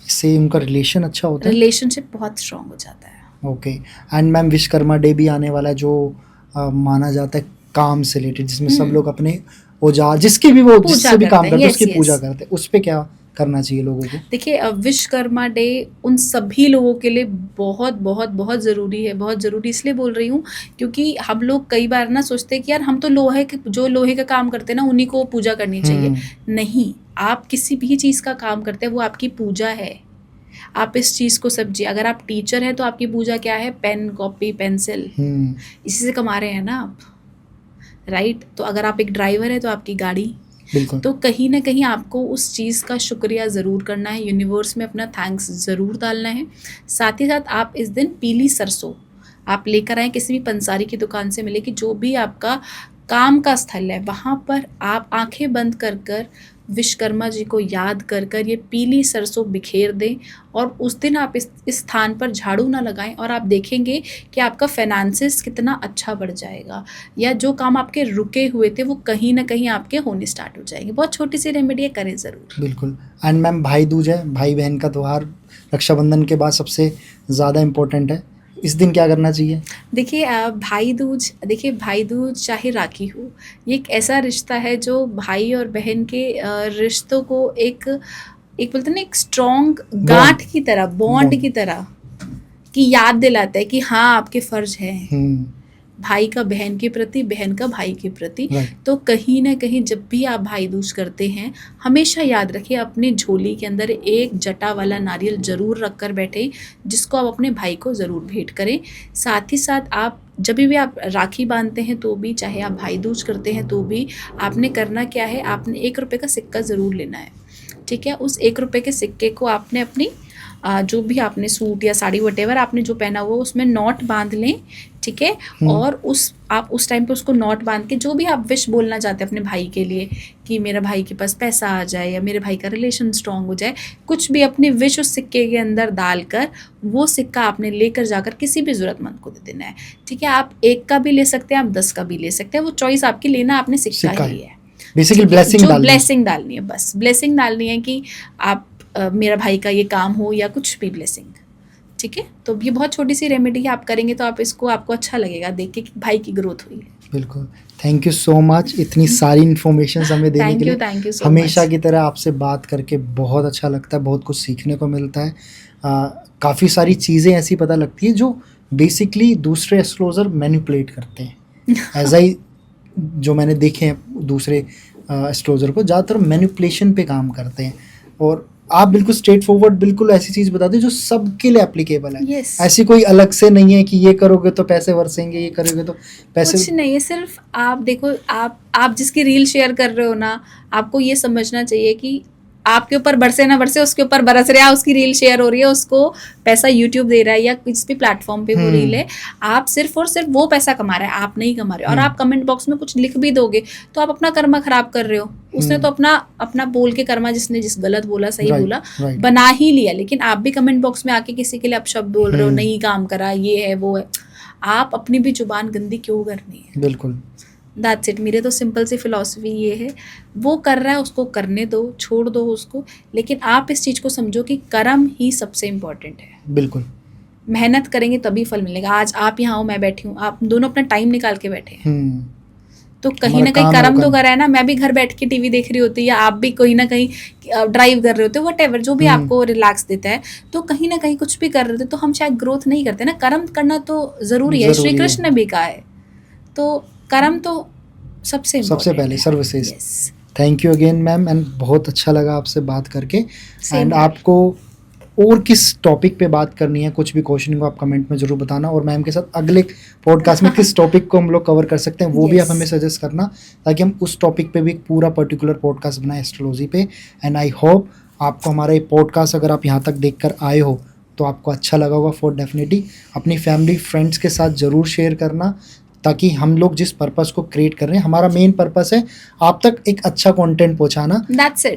इससे उनका रिलेशन अच्छा होता है, रिलेशनशिप बहुत स्ट्रांग हो जाता है। Okay, and ma'am Vishwakarma day भी आने वाला है, जो माना जाता है काम से रिलेटेड, जिसमें सब लोग अपने औजार, जिसके भी वो जिससे भी काम करते हैं उसकी पूजा करते हैं, उस पे क्या करना चाहिए लोगों को? देखिए, विश्वकर्मा डे उन सभी लोगों के लिए बहुत बहुत बहुत ज़रूरी है। बहुत ज़रूरी इसलिए बोल रही हूँ क्योंकि हम लोग कई बार ना सोचते हैं कि यार हम तो जो लोहे का काम करते हैं ना, उन्हीं को पूजा करनी चाहिए। नहीं, आप किसी भी चीज़ का काम करते हैं वो आपकी पूजा है। आप इस चीज़ को समझिए। अगर आप टीचर हैं तो आपकी पूजा क्या है? पेन, कॉपी, पेंसिल, इसी से कमा रहे हैं ना आप, राइट? तो अगर आप एक ड्राइवर है तो आपकी गाड़ी। तो कहीं ना कहीं आपको उस चीज़ का शुक्रिया ज़रूर करना है, यूनिवर्स में अपना थैंक्स ज़रूर डालना है। साथ ही साथ आप इस दिन पीली सरसों आप लेकर आएँ, किसी भी पंसारी की दुकान से मिलेगी, जो भी आपका काम का स्थल है वहाँ पर आप आंखें बंद कर विश्वकर्मा जी को याद कर कर ये पीली सरसों बिखेर दें और उस दिन आप इस स्थान पर झाड़ू ना लगाएं और आप देखेंगे कि आपका फाइनेंसिस कितना अच्छा बढ़ जाएगा, या जो काम आपके रुके हुए थे वो कहीं ना कहीं आपके होने स्टार्ट हो जाएंगे। बहुत छोटी सी रेमेडी है, करें ज़रूर। बिल्कुल। एंड मैम भाई दूज है, भाई बहन का त्यौहार रक्षाबंधन के बाद सबसे ज़्यादा इम्पोर्टेंट है, इस दिन क्या करना चाहिए? देखिए भाई दूज चाहे राखी हो, ये एक ऐसा रिश्ता है जो भाई और बहन के रिश्तों को एक एक बोलते हैं ना, एक स्ट्रॉन्ग गांठ की तरह, बॉन्ड Bond. की तरह की याद दिलाता है कि हाँ आपके फर्ज हैं, भाई का बहन के प्रति, बहन का भाई के प्रति। Right. तो कहीं ना कहीं जब भी आप भाई दूज करते हैं, हमेशा याद रखिए अपने झोली के अंदर एक जटा वाला नारियल ज़रूर रख कर बैठें, जिसको आप अपने भाई को ज़रूर भेंट करें। साथ ही साथ आप जब भी आप राखी बांधते हैं तो भी, चाहे आप भाई दूज करते हैं तो भी, आपने करना क्या है, आपने 1 रुपये का सिक्का ज़रूर लेना है, ठीक है। उस 1 रुपये के सिक्के को आपने अपनी जो भी आपने सूट या साड़ी वटेवर आपने जो पहना हुआ उसमें नोट बांध लें, ठीक है। और आप उस टाइम पे उसको नोट बांध के जो भी आप विश बोलना चाहते हैं अपने भाई के लिए, कि मेरे भाई के पास पैसा आ जाए या मेरे भाई का रिलेशन स्ट्रांग हो जाए, कुछ भी अपनी विश उस सिक्के के अंदर डालकर वो सिक्का आपने लेकर जाकर किसी भी ज़रूरतमंद को दे देना है, ठीक है। आप 1 का भी ले सकते हैं, आप 10 का भी ले सकते हैं, वो चॉइस आपकी, लेना आपने सिक्का ही है। बेसिकली ब्लेसिंग डालनी है, बस ब्लेसिंग डालनी है कि आप मेरा भाई का ये काम हो या कुछ भी ब्लेसिंग, ठीक है। तो ये बहुत छोटी सी रेमेडी है, आप करेंगे तो आपको अच्छा लगेगा देख के कि भाई की ग्रोथ हुई है। बिल्कुल। थैंक यू सो मच इतनी सारी इन्फॉर्मेशन हमें देने के लिए। थैंक यू हमेशा की तरह आपसे बात करके बहुत अच्छा लगता है, बहुत कुछ सीखने को मिलता है। काफ़ी सारी चीज़ें ऐसी पता लगती है जो बेसिकली दूसरे एस्ट्रोलॉजर मैनिपुलेट करते हैं। ऐसा ही जो मैंने देखे हैं दूसरे एस्ट्रोलॉजर को, ज़्यादातर मैनिपुलेशन पे काम करते हैं, और आप बिल्कुल स्ट्रेट फॉरवर्ड बिल्कुल ऐसी चीज़ बताते हैं जो सबके लिए एप्लीकेबल है। yes. ऐसी कोई अलग से नहीं है कि ये करोगे तो पैसे बरसेंगे, ये करोगे तो पैसे, कुछ नहीं है। सिर्फ आप देखो, आप जिसकी रील शेयर कर रहे हो ना, आपको ये समझना चाहिए कि आपके ऊपर बरसे ना बरसे, उसके ऊपर बरस रहा है, उसकी रील शेयर हो रही है, उसको पैसा यूट्यूब दे रहा है या किसी भी प्लेटफॉर्म पे वो रील है, आप सिर्फ और सिर्फ वो पैसा कमा रहा है, आप नहीं कमा रहे हो। और आप कमेंट बॉक्स में कुछ लिख भी दोगे तो आप अपना कर्मा खराब कर रहे हो। उसने तो अपना बोल के कर्मा, जिसने जिस गलत बोला सही बोला बना ही लिया, लेकिन आप भी कमेंट बॉक्स में आके किसी के लिए अपशब्द बोल रहे हो, नहीं काम करा, ये है वो है। आप अपनी भी जुबान गंदी क्यों करनी है? बिल्कुल, दैट्स इट। मेरे तो सिंपल सी फिलॉसफी ये है, वो कर रहा है उसको करने दो, छोड़ दो उसको, लेकिन आप इस चीज़ को समझो कि कर्म ही सबसे इम्पोर्टेंट है। बिल्कुल, मेहनत करेंगे तभी फल मिलेगा। आज आप यहाँ हो, मैं बैठी हूँ, आप दोनों अपना टाइम निकाल के बैठे हैं, तो कहीं ना कहीं कर्म तो करा है ना। मैं भी घर बैठ के टीवी देख रही होती, या आप भी कहीं ना कहीं ड्राइव कर रहे होते, व्हाटएवर जो भी आपको रिलैक्स देता है, तो कहीं ना कहीं कुछ भी कर रहे होते, तो हम शायद ग्रोथ नहीं करते ना। कर्म करना तो ज़रूरी है, श्री कृष्ण ने भी कहा है, तो कर्म तो सबसे पहले सर्वश्रेष्ठ। Thank you again ma'am, and बहुत अच्छा लगा आपसे बात करके। एंड आपको और किस टॉपिक पे बात करनी है, कुछ भी क्वेश्चन को आप कमेंट में ज़रूर बताना, और मैम के साथ अगले पॉडकास्ट में किस टॉपिक को हम लोग कवर कर सकते हैं वो भी आप हमें सजेस्ट करना, ताकि हम उस टॉपिक पे भी एक पूरा पर्टिकुलर पॉडकास्ट बनाए एस्ट्रोलॉजी पे। एंड आई होप आपको हमारा ये पॉडकास्ट, अगर आप यहाँ तक देख कर आए हो तो आपको अच्छा लगा होगा। फॉर डेफिनेटली अपनी फैमिली फ्रेंड्स के साथ ज़रूर शेयर करना, ताकि हम लोग जिस पर्पस को क्रिएट कर रहे हैं, हमारा मेन पर्पस है आप तक एक अच्छा कंटेंट पहुंचाना,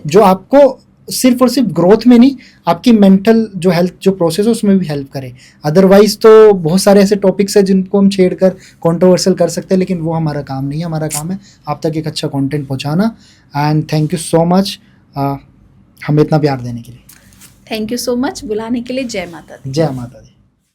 जो आपको सिर्फ और सिर्फ ग्रोथ में नहीं, आपकी मेंटल जो हेल्थ जो प्रोसेस है उसमें भी हेल्प करे। अदरवाइज तो बहुत सारे ऐसे टॉपिक्स हैं जिनको हम छेड़ कर कंट्रोवर्शियल कर सकते हैं, लेकिन वो हमारा काम नहीं है। हमारा काम है आप तक एक अच्छा कंटेंट पहुंचाना। And thank you so much हमें इतना प्यार देने के लिए। थैंक यू सो मच बुलाने के लिए। जय माता दी। जय माता दी।